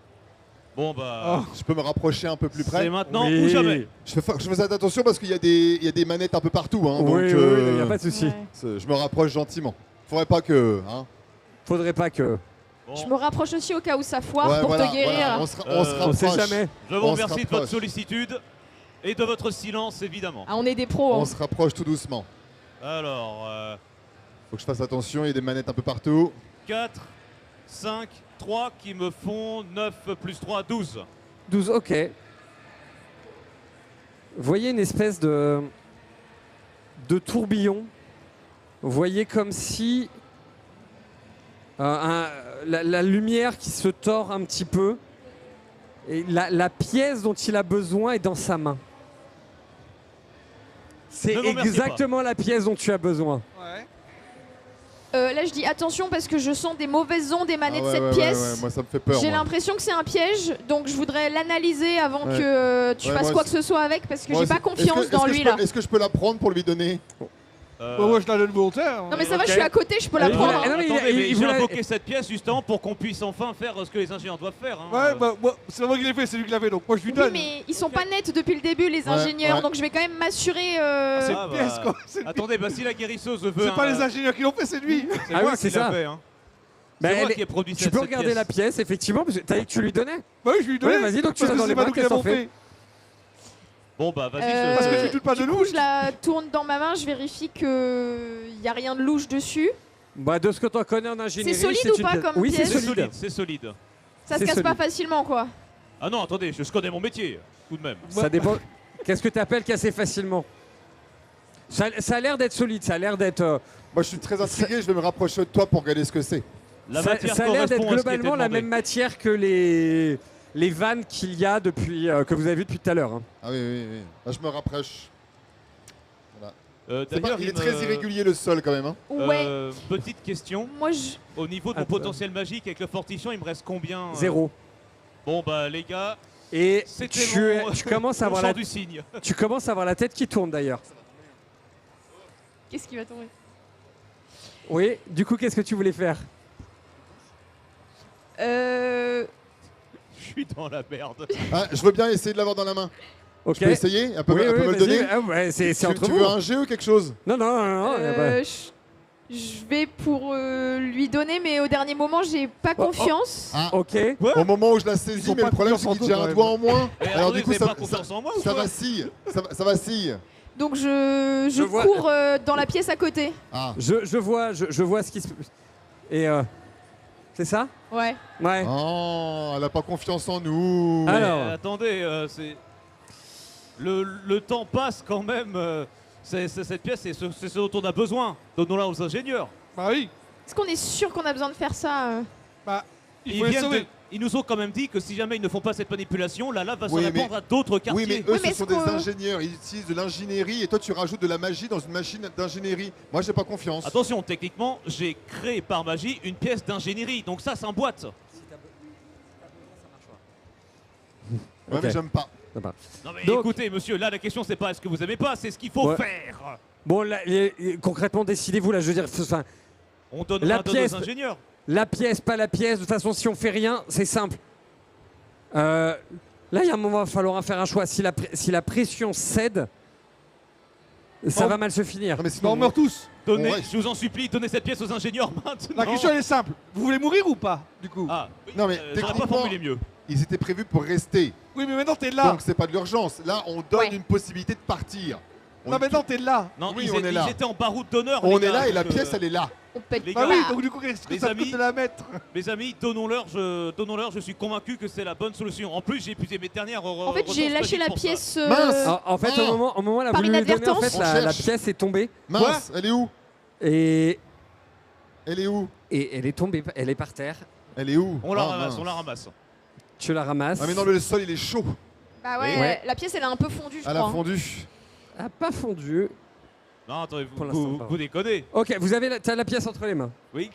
Bon bah, Je peux me rapprocher un peu plus c'est près. maintenant Oui. ou jamais. Je fais attention parce qu'il y a des manettes un peu partout. Hein, donc, Oui, il n'y a pas de souci. Ouais. je me rapproche gentiment. Faudrait pas que. Hein. Faudrait pas que. Bon, Je me rapproche aussi au cas où ça foire Ouais, pour voilà, te guérir. voilà, on se On sait rapproche. jamais. je vous on se remercie de votre rapproche. sollicitude et de votre silence évidemment. Ah, on est des pros. On hein. se rapproche tout doucement. Alors, Faut que je fasse attention, il y a des manettes un peu partout. 4, 5, 3 qui me font 9 plus 3, 12. 12, ok. Vous voyez une espèce de tourbillon. Vous voyez comme si la lumière qui se tord un petit peu. Et la pièce dont il a besoin est dans sa main. C'est Ne m'en remercie exactement la pièce dont tu as besoin. Ouais. Là, je dis attention parce que je sens des mauvaises ondes émaner de Ah ouais, cette ouais, pièce. ouais, moi ça me fait peur. J'ai moi. l'impression que c'est un piège, donc je voudrais l'analyser avant Ouais. que tu Ouais, fasses moi quoi aussi. que ce soit avec parce que Moi j'ai pas aussi. confiance dans lui là. Est-ce que je peux la prendre pour lui donner? Moi, je la donne volontaire. Non mais ça va, Ok. je suis à côté, je peux la Il prendre. voulait- hein. non, mais il- attendez, il mais j'ai voulait- invoqué cette pièce justement pour qu'on puisse enfin faire ce que les ingénieurs doivent faire. hein. Ouais, bah, moi, c'est pas moi qui l'ai fait, c'est lui qui l'a fait, donc moi je lui Oui, donne. mais ils sont pas nets depuis le début les Ouais, ingénieurs, ouais. donc je vais quand même m'assurer. C'est Ah, une pièce, bah, quoi. C'est Attendez, bah, si la guérisseuse veut. c'est pas les ingénieurs qui l'ont fait, c'est lui. C'est Ah moi oui, c'est qui l'a ça. fait. Hein. Bah, C'est moi elle qui ai produit Tu cette peux cette regarder pièce. la pièce, effectivement, parce que t'as dit que tu lui donnais. Bah oui, je lui donne. Ouais, vas-y, donc tu parce l'as que dans c'est les pas mains, nous qui qu'est-ce l'avons qu'on fait fait. Bon, bah, vas-y. Parce que tu doutes pas de du nous. coup, je la tourne dans ma main, je vérifie qu'il n'y a rien de louche dessus. Bah, de ce que tu connais en ingénierie, C'est solide ou une pas pièce- comme Oui, c'est pièce C'est solide. solide, c'est solide. Ça se C'est casse pas solide. facilement quoi. Ah non, attendez, je connais mon métier, tout de même. Ça dépend. Qu'est-ce que tu appelles casser facilement ça a l'air d'être solide, ça a l'air d'être. Moi je suis très intrigué, je vais me rapprocher de toi pour regarder ce que c'est. La ça matière ça a l'air correspond d'être à ce qui était globalement la demandé. même matière que les vannes qu'il y a depuis que vous avez vu depuis tout à l'heure. hein. Ah oui, oui, oui. Là, je me rapproche. D'ailleurs, Il est très irrégulier le sol quand même. Hein. Ouais. Petite question. Moi je. Au niveau de mon Attends. potentiel magique avec le fortifiant, il me reste combien 0. Bon, bah, les gars, Et c'était tu commences à mon avoir sort la, du signe. tu commences à avoir la tête qui tourne d'ailleurs. Qu'est-ce qui va tomber? Oui. Du coup, qu'est-ce que tu voulais faire Euh. Je suis dans la merde. Ah, je veux bien essayer de l'avoir dans la main. Ok. Tu peux essayer? Elle peut, Oui, elle peut oui, me le vas-y. donner? Ah, ouais, c'est Tu, entre tu vous. veux un jeu ou quelque chose? Non, non, non, non. y a pas- Je vais pour lui donner, mais au dernier moment, j'ai pas confiance. Ah, Ok. au moment où je la Ils saisis, ont mais pas le problème confiance c'est en qu'il y a toi, un quand doigt même. en moins. Et Alors attendez, du coup vous avez ça, pas confiance en moi ou ça quoi vacille. Ça vacille. Donc je Je vois- cours dans la pièce à côté. Ah. Je vois ce qui se. Et c'est ça Ouais. Ouais. Oh, elle a pas confiance en nous. Alors. Mais attendez, c'est. Le temps passe quand même. Cette pièce, c'est ce dont on a besoin. Donnons-la aux ingénieurs. Bah oui. Est-ce qu'on est sûr qu'on a besoin de faire ça Bah, il Ils, faut les viennent sauver. de- ils nous ont quand même dit que si jamais ils ne font pas cette manipulation, la lave va Oui, se mais- répandre à d'autres quartiers. Oui, mais eux, Oui, mais ce sont est-ce des que- ingénieurs. Ils utilisent de l'ingénierie et toi, tu rajoutes de la magie dans une machine d'ingénierie. Moi, j'ai pas confiance. Attention, techniquement, j'ai créé par magie une pièce d'ingénierie. Donc ça s'emboîte. Ouais, Ok. mais j'aime pas. Non mais Donc- écoutez, monsieur, là la question c'est pas est-ce que vous aimez pas, c'est ce qu'il faut Ouais. faire. Bon, là, concrètement, décidez-vous là. Je veux dire, enfin, On donne La un pièce- aux ingénieurs. la pièce, pas la pièce. De toute façon, si on fait rien, c'est simple. Là, il y a un moment, il va falloir faire un choix. Si la pression cède, ça Oh. va mal se finir. Non, mais Bah, sinon, on meurt tous. Donnez, Ouais. je vous en supplie, donnez cette pièce aux ingénieurs maintenant. La question elle est simple. Vous voulez mourir ou pas, du coup? Ah, oui, Non, mais j'aurais pas techniquement- formulé mieux. ils étaient prévus pour rester. Oui, mais maintenant t'es là. Donc, c'est pas de l'urgence. Là, on donne Ouais. une possibilité de partir. On, Non, maintenant t'es là. Non, Oui, ils, on étaient, est là. ils étaient en baroud d'honneur. on les est gars, là et la donc, pièce, elle est là. On pète Les Bah pas. oui, donc du coup, qu'est-ce que Les ça amis. coûte de la mettre? Mes amis, donnons-leur, je suis convaincu que c'est la bonne solution. En plus, j'ai épuisé mes dernières En fait, j'ai lâché la pièce. Mince. En fait, Ah. au moment où elle a Par voulu lui donner, en inadvertance. fait, On la cherche. pièce est tombée Mince, elle est où? et Elle est où? elle est tombée, elle est par terre. Elle est où? On la Ah, ramasse, mince. on la ramasse. Tu la ramasses. Ah, mais non, le sol, il est chaud. Bah ouais, Ouais. la pièce elle a un peu fondu, je Elle a crois. fondu. Elle a pas fondu. Non, attendez, Pour vous, l'instant, vous, pas. vous déconnez. Ok, vous avez t'as la pièce entre les mains. Oui.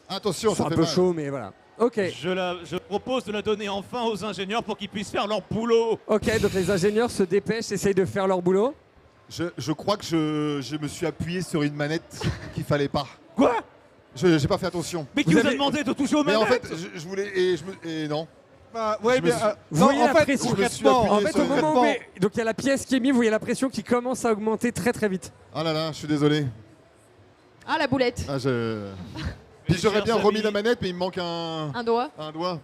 Attention, C'est ça un fait peu mal. chaud, mais voilà. Ok. Je propose de la donner enfin aux ingénieurs pour qu'ils puissent faire leur boulot. Ok, donc les ingénieurs se dépêchent, essayent de faire leur boulot. Je crois que je me suis appuyé sur une manette qu'il fallait pas. Quoi? J'ai pas fait attention. Mais qui Vous vous a avez- demandé de toucher aux Mais manettes? en fait, je voulais. Et non. Bah, ouais, Je me mais. suis- Vous non, voyez en la fait, pression. Je me suis concrètement, appuyé En fait, sur au le- moment où donc il y a la pièce qui est mise, vous voyez la pression qui commence à augmenter très très vite. Ah là là, je suis désolé. Ah, la boulette. Ah, je... Mes Puis j'aurais chers bien remis amis, la manette, mais il me manque un doigt. doigt.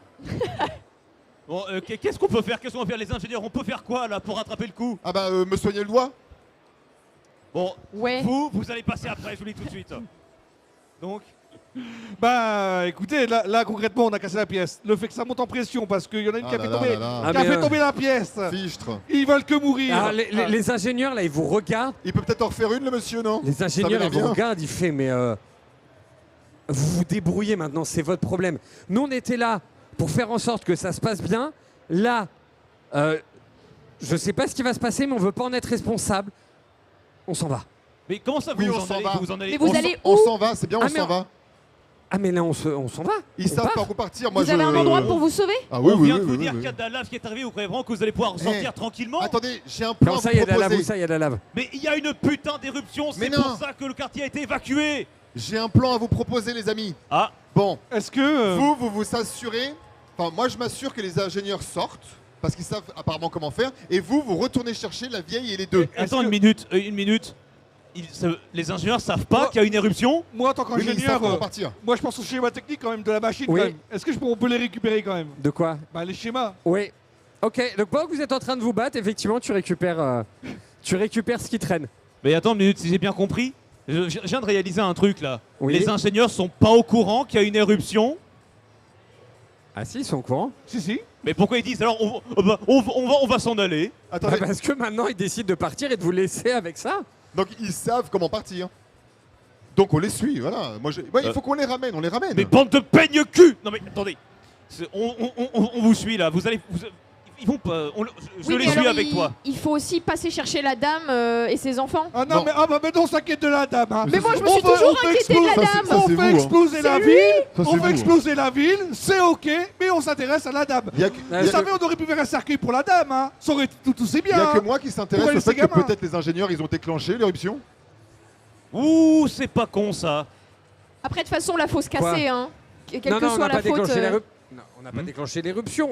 Bon, qu'est-ce qu'on peut faire? Qu'est-ce qu'on va faire, les ingénieurs? On peut faire quoi là pour rattraper le coup? Ah bah, me soigner le doigt. Bon, Ouais. vous allez passer après, je vous le dis tout de suite. Donc, Bah, écoutez, là, concrètement, on a cassé la pièce. Le fait que ça monte en pression parce qu'il y en a une qui a Ah fait là tomber, là là Ah, qui a mais, fait tomber la pièce. Fichtre. Ils veulent que mourir. Alors, les ingénieurs là, ils vous regardent. Il peut peut-être en refaire une, le monsieur, non? Les ingénieurs, m'énerve ils vous bien. regardent, ils font mais vous vous débrouillez maintenant, c'est votre problème. Nous, on était là pour faire en sorte que ça se passe bien. Là, je sais pas ce qui va se passer, mais on veut pas en être responsable. On s'en va. mais comment ça Oui, vous on en s'en allez, va. vous en allez Mais vous On allez s'en- On où s'en va, c'est bien, Ah, on mais s'en on- va. Ah mais là, on s'en va. Ils On savent part. par où partir. Moi, Vous avez un endroit pour vous sauver? Ah oui, On oui, vient oui, de vous oui, dire oui. qu'il y a de la lave qui est arrivée, vous croyez vraiment que vous allez pouvoir sortir tranquillement? Attendez, j'ai un plan Non, à ça, vous il y a de la lave, proposer. ou ça, il y a de la lave. Mais il y a une putain d'éruption, Mais c'est non. pour ça que le quartier a été évacué. J'ai un plan à vous proposer, les amis. Ah, Bon, Est-ce que. vous vous assurez. Enfin, moi, je m'assure que les ingénieurs sortent parce qu'ils savent apparemment comment faire. Et vous retournez chercher la vieille et les deux. attends que- une minute. Les ingénieurs savent pas Oh. qu'il y a une éruption? Moi, en tant Oui, mais ils savent qu'ingénieur, comment partir. moi, je pense au schéma technique quand même de la machine. Oui. quand même. Est-ce que on peut les récupérer quand même? De quoi? Bah, les schémas. Oui. Ok, donc pendant que vous êtes en train de vous battre, effectivement, tu récupères ce qui traîne. Mais attends une minute, si j'ai bien compris, je viens de réaliser un truc là. Oui. Les ingénieurs sont pas au courant qu'il y a une éruption. Ah si, ils sont au courant. Si. Mais pourquoi ils disent alors on va s'en aller? Attendez, Parce que maintenant, ils décident de partir et de vous laisser avec ça. donc ils savent comment partir. Donc on les suit, voilà. Moi, ouais, il faut qu'on les ramène, on les ramène. Mais bande de peigne cul! Non mais attendez, on vous suit là. Ils vont pas. Je Oui, les mais suis alors, avec toi. Il faut aussi passer chercher la dame et ses enfants. Ah non, Non. mais maintenant on s'inquiète de la dame. Hein. Mais moi, je me On suis veut- toujours on fait inquiétée de la exploser- ça, dame. c'est- On vous, fait hein. exploser la C'est ville, Ça, c'est on vous, fait hein. exploser la ville, c'est ok, mais on s'intéresse à la dame. Il y a que, Vous il y a Vous que- savez, on aurait pu faire un cercueil pour la dame, hein. Ça aurait été tout aussi il y bien. a que hein. moi qui s'intéresse Pour au fait laisser que gamin. peut-être les ingénieurs ils ont déclenché l'éruption. Ouh, c'est pas con ça. Après, de toute façon, la fausse cassée, hein. Quelle non, que non, on soit n'a la pas faute. déclenché l'éruption. Non, on n'a pas déclenché l'éruption.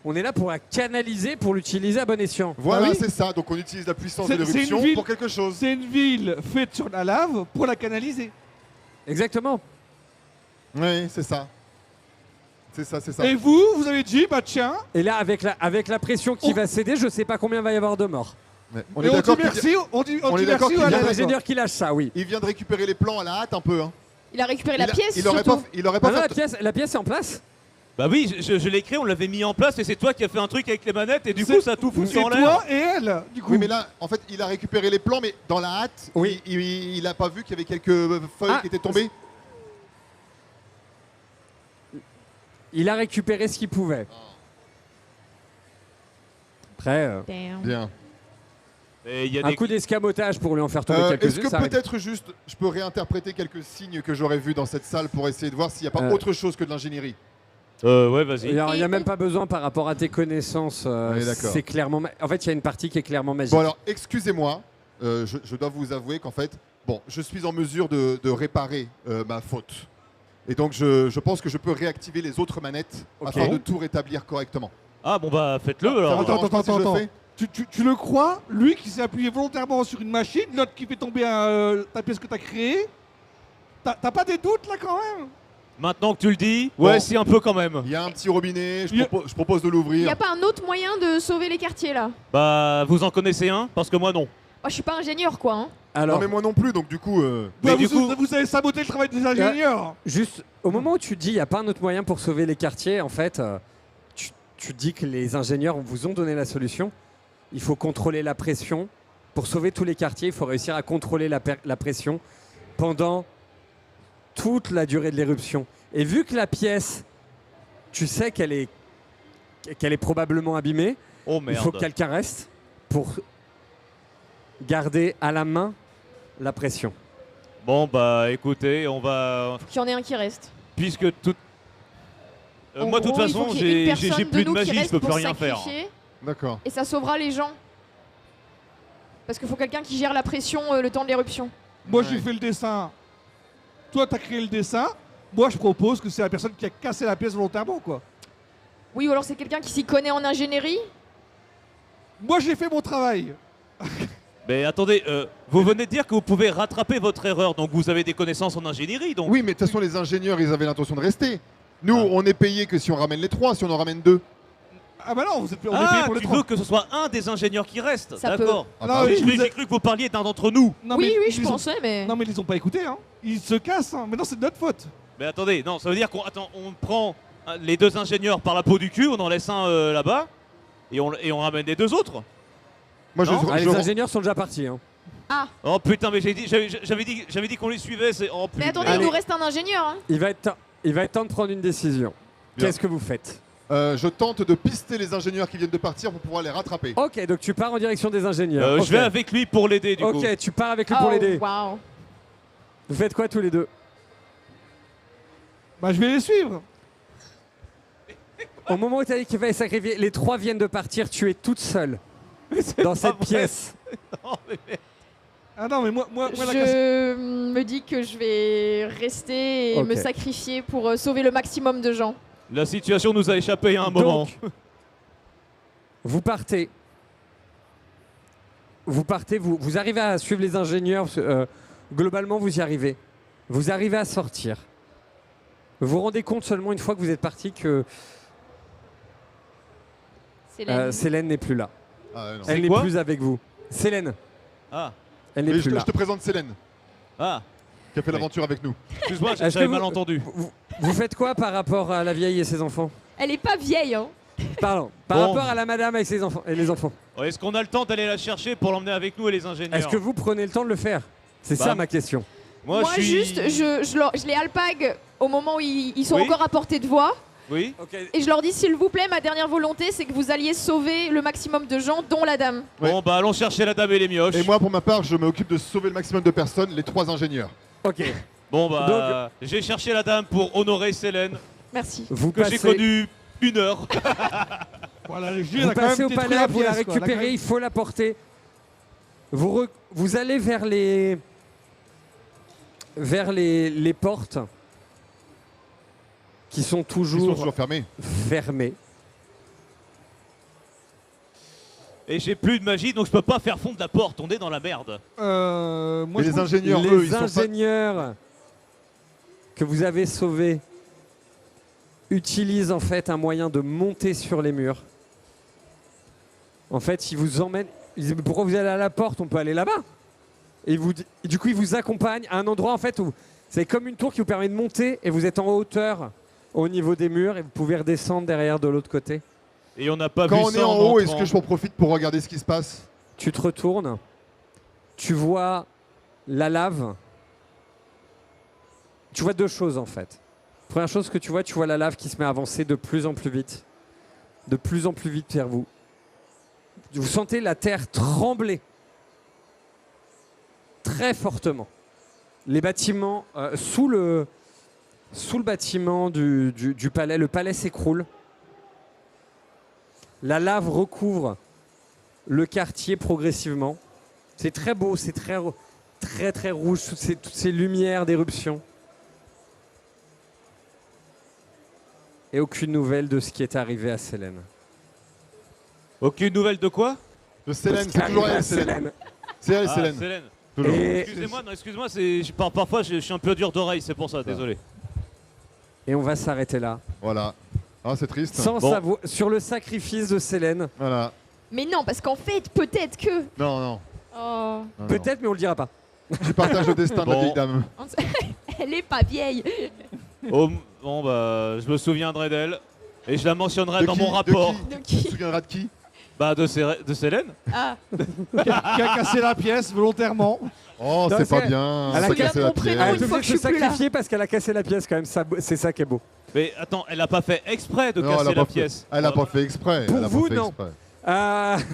On est là pour la canaliser, pour l'utiliser à bon escient. Voilà, Ah oui. c'est ça. Donc on utilise la puissance de C'est une l'éruption ville- pour quelque chose. C'est une ville faite sur la lave pour la canaliser. Exactement. Oui, c'est ça. C'est ça, c'est ça. Et vous avez dit, bah tiens, Et là, avec la pression qui Oh. va céder, je sais pas combien va y avoir de morts. Ouais. on dit merci, on dit on est d'accord merci qu'il à Il y a Ah, un d'accord. ingénieur qui lâche ça, oui. Il vient de récupérer les plans à la hâte un peu. Hein. Il a récupéré la pièce, il aurait surtout. pas, il aurait pas Ah non, fait. la pièce est en place. Bah oui, je l'ai créé, on l'avait mis en place et c'est toi qui as fait un truc avec les manettes et du C'est- coup ça a tout C'est foutu en l'air. toi et elle, du coup. Oui, mais là, en fait, il a récupéré les plans, mais dans la hâte, Oui. il a pas vu qu'il y avait quelques feuilles Ah, qui étaient tombées. Il a récupéré ce qu'il pouvait. Après, Damn. Bien. Et il y a un des coup d'escamotage pour lui en faire tomber Est-ce quelques-unes. que ça arrive. peut-être juste, je peux réinterpréter quelques signes que j'aurais vus dans cette salle pour essayer de voir s'il n'y a pas autre chose que de l'ingénierie. Ouais, Il vas-y. n'y a même pas besoin par rapport à tes connaissances. Oui, d'accord. C'est clairement. En fait, il y a une partie qui est clairement magique. Bon alors, excusez-moi, je dois vous avouer qu'en fait, bon, je suis en mesure de réparer ma faute. Et donc, je pense que je peux réactiver les autres manettes Ok. afin de tout rétablir correctement. Ah bon bah faites-le Ça vous alors. dérange pas si je le fais Tu le crois, lui qui s'est appuyé volontairement sur une machine, l'autre qui fait tomber ta pièce que t'as créée. T'as pas des doutes là quand même? Maintenant que tu le dis, ouais, Bon. si un peu quand même. Il y a un petit robinet, Il y a- je propose de Il n'y l'ouvrir. a pas un autre moyen de sauver les quartiers, là? Bah vous en connaissez un parce que moi non. Moi, je suis pas ingénieur, quoi. Hein. Alors, Non mais moi non plus, donc du coup... Mais Bah, du vous, coup- vous avez saboté le travail des ingénieurs. juste au moment où tu dis il n'y a pas un autre moyen pour sauver les quartiers, en fait, tu dis que les ingénieurs vous ont donné la solution. Il faut contrôler la pression. Pour sauver tous les quartiers, il faut réussir à contrôler la pression pendant toute la durée de l'éruption. Et vu que la pièce, tu sais qu'elle est probablement abîmée, Oh il faut que merde. quelqu'un reste pour garder à la main la pression. Bon bah écoutez, on va Faut qu'il y en ait un qui reste. puisque tout. En Moi de toute gros, il faut façon qu'il y ait une j'ai personne plus de nous qui magie, je reste peux plus pour rien faire. sacrifier, D'accord. Et ça sauvera les gens. Parce qu'il faut quelqu'un qui gère la pression le temps de l'éruption. Moi Ouais. j'ai fait le dessin. toi, t'as créé le dessin. Moi, je propose que c'est la personne qui a cassé la pièce volontairement, quoi. Oui, ou alors c'est quelqu'un qui s'y connaît en ingénierie. Moi, j'ai fait mon travail. Mais attendez, vous venez de dire que vous pouvez rattraper votre erreur, donc vous avez des connaissances en ingénierie, donc. Oui, mais de toute façon, les ingénieurs, ils avaient l'intention de rester. Nous, Ah. on est payé que si on ramène les 3, si on en ramène 2. Ah bah non, on est payé Ah, pour les tu 3. veux que ce soit un des ingénieurs qui reste. Ça peut. D'accord. Ah Non, bah oui, oui. J'ai vous êtes- cru que vous parliez d'un d'entre nous. Non, Oui, mais oui, ils je ont- pensais, mais. Non, mais ils les ont pas écoutés, hein. Ils se cassent, hein. Mais non, c'est de notre faute. Mais attendez, non, ça veut dire qu'on on prend les 2 ingénieurs par la peau du cul, on en laisse un là-bas, et on ramène les 2 autres. Moi, Non. Ah, les ingénieurs sont déjà partis. Hein. Ah, Oh putain, mais j'avais dit qu'on les suivait, c'est. Oh mais putain. attendez, Allez. il nous reste un ingénieur. Hein. Il va être temps de prendre une décision. Bien. Qu'est-ce que vous faites? Je tente de pister les ingénieurs qui viennent de partir pour pouvoir les rattraper. Ok, donc tu pars en direction des ingénieurs. Ok. Je vais avec lui pour l'aider du coup. Ok, tu pars avec lui pour l'aider. Waouh. Vous faites quoi tous les deux? Bah, je vais les suivre. Au moment où tu as dit qu'il fallait sacrifier, les 3 viennent de partir, tu es toute seule C'est dans pas cette vrai. pièce. Non, mais- Ah non, mais moi la casse. Je me dis que je vais rester et Ok. me sacrifier pour sauver le maximum de gens. La situation nous a échappé à un moment. Donc, vous partez. Vous arrivez à suivre les ingénieurs. Globalement, vous y arrivez. Vous arrivez à sortir. Vous vous rendez compte seulement une fois que vous êtes parti que C'est Célène n'est plus là. Ah, non. Elle n'est quoi plus avec vous. Célène, Ah, elle n'est Mais plus je là. te présente Célène, ah, qui a fait Oui. l'aventure avec nous. excuse-moi, Est-ce que j'avais vous- mal entendu. Vous faites quoi par rapport à la vieille et ses enfants? Elle est pas vieille, hein. Pardon. Par Bon. rapport à la madame avec ses enfants et les enfants. Est-ce qu'on a le temps d'aller la chercher pour l'emmener avec nous et les ingénieurs? Est-ce que vous prenez le temps de le faire? C'est Bah, ça ma question. Moi, Moi, je suis... juste, je les alpague au moment où ils sont Oui. encore à portée de voix. Oui. Et je leur dis, s'il vous plaît, ma dernière volonté, c'est que vous alliez sauver le maximum de gens, dont la dame. Ouais. Bon, bah allons chercher la dame et les mioches. Et moi, pour ma part, je m'occupe de sauver le maximum de personnes, les 3 ingénieurs. Ok. Bon, bah, j'ai cherché la dame pour honorer Célène, Merci. Vous que j'ai passez, connue 1 heure. Voilà, le jeu, vous a quand passez même au détruit palais, la vous la pièce, quoi. Elle a quand récupérez, même- il faut la porter. Vous allez vers les portes qui sont Ils sont toujours toujours fermés. fermées. Et j'ai plus de magie, donc je peux pas faire fondre la porte. On est dans la merde. Moi, Mais je les pense- ingénieurs, Les eux, ils sont pas... ingénieurs que vous avez sauvés utilisent en fait un moyen de monter sur les murs. En fait, ils vous emmènent. Ils disent, pourquoi vous allez à la porte? On peut aller là-bas. Et du coup, ils vous accompagnent à un endroit en fait où c'est comme une tour qui vous permet de monter et vous êtes en hauteur au niveau des murs et vous pouvez redescendre derrière de l'autre côté. Et on n'a pas Quand vu on ça est en haut, entrant. est-ce que je m'en profite pour regarder ce qui se passe? Tu te retournes, tu vois la lave. Tu vois 2 choses en fait. Première chose que tu vois la lave qui se met à avancer de plus en plus vite. De plus en plus vite vers vous. Vous sentez la terre trembler. Très fortement. Les bâtiments, sous le bâtiment du palais, le palais s'écroule. La lave recouvre le quartier progressivement. C'est très beau, c'est très rouge, toutes ces lumières d'éruption. Et aucune nouvelle de ce qui est arrivé à Célène. Aucune nouvelle de quoi? De Célène, Ce qui c'est est toujours arrivé à elle, Célène. C'est elle, Ah, Célène. Célène. Toujours. Et, Excusez-moi, non, excuse-moi, parfois je suis un peu dur d'oreille, c'est pour ça, désolé. et on va s'arrêter là. Voilà. Ah, c'est triste. Sans Bon. savoir sur le sacrifice de Célène. Voilà. Mais non, parce qu'en fait, peut-être que. Non, non. Oh, non, non. Peut-être, mais on le dira pas. Tu partages le destin de la Bon. vieille dame. elle est pas vieille. Oh, bon, bah, je me souviendrai d'elle. Et je la mentionnerai De dans qui mon rapport. De qui De Tu te qui souviendras de qui? Bah, de Célène. Ah, qui a cassé la pièce volontairement. Oh, Non, c'est pas c'est- bien. elle a Ça cassé cassé la mon prénom, pièce. Elle une est fois obligée que de se je suis plus là. sacrifier parce qu'elle a cassé la pièce quand même. C'est ça qui est beau. Mais attends, elle a pas fait exprès de Non, elle casser a la pas fait- pièce. Elle a pas fait exprès. Pour Elle a vous, pas fait non. exprès.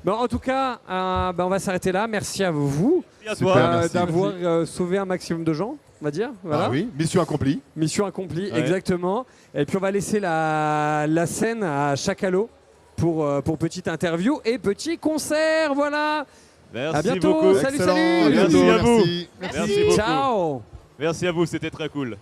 Bon, en tout cas, on va s'arrêter là. Merci à vous Et à Super, toi. merci. d'avoir sauvé un maximum de gens, on va dire. Voilà. Ah oui, mission accomplie. Mission accomplie, Ouais. exactement. Et puis on va laisser la scène à Chacalo pour petite interview et petit concert. Voilà. Merci À bientôt. beaucoup. Salut, Excellent. salut. À bientôt, Merci à vous. merci. merci. Merci beaucoup. Ciao. Merci à vous, c'était très cool.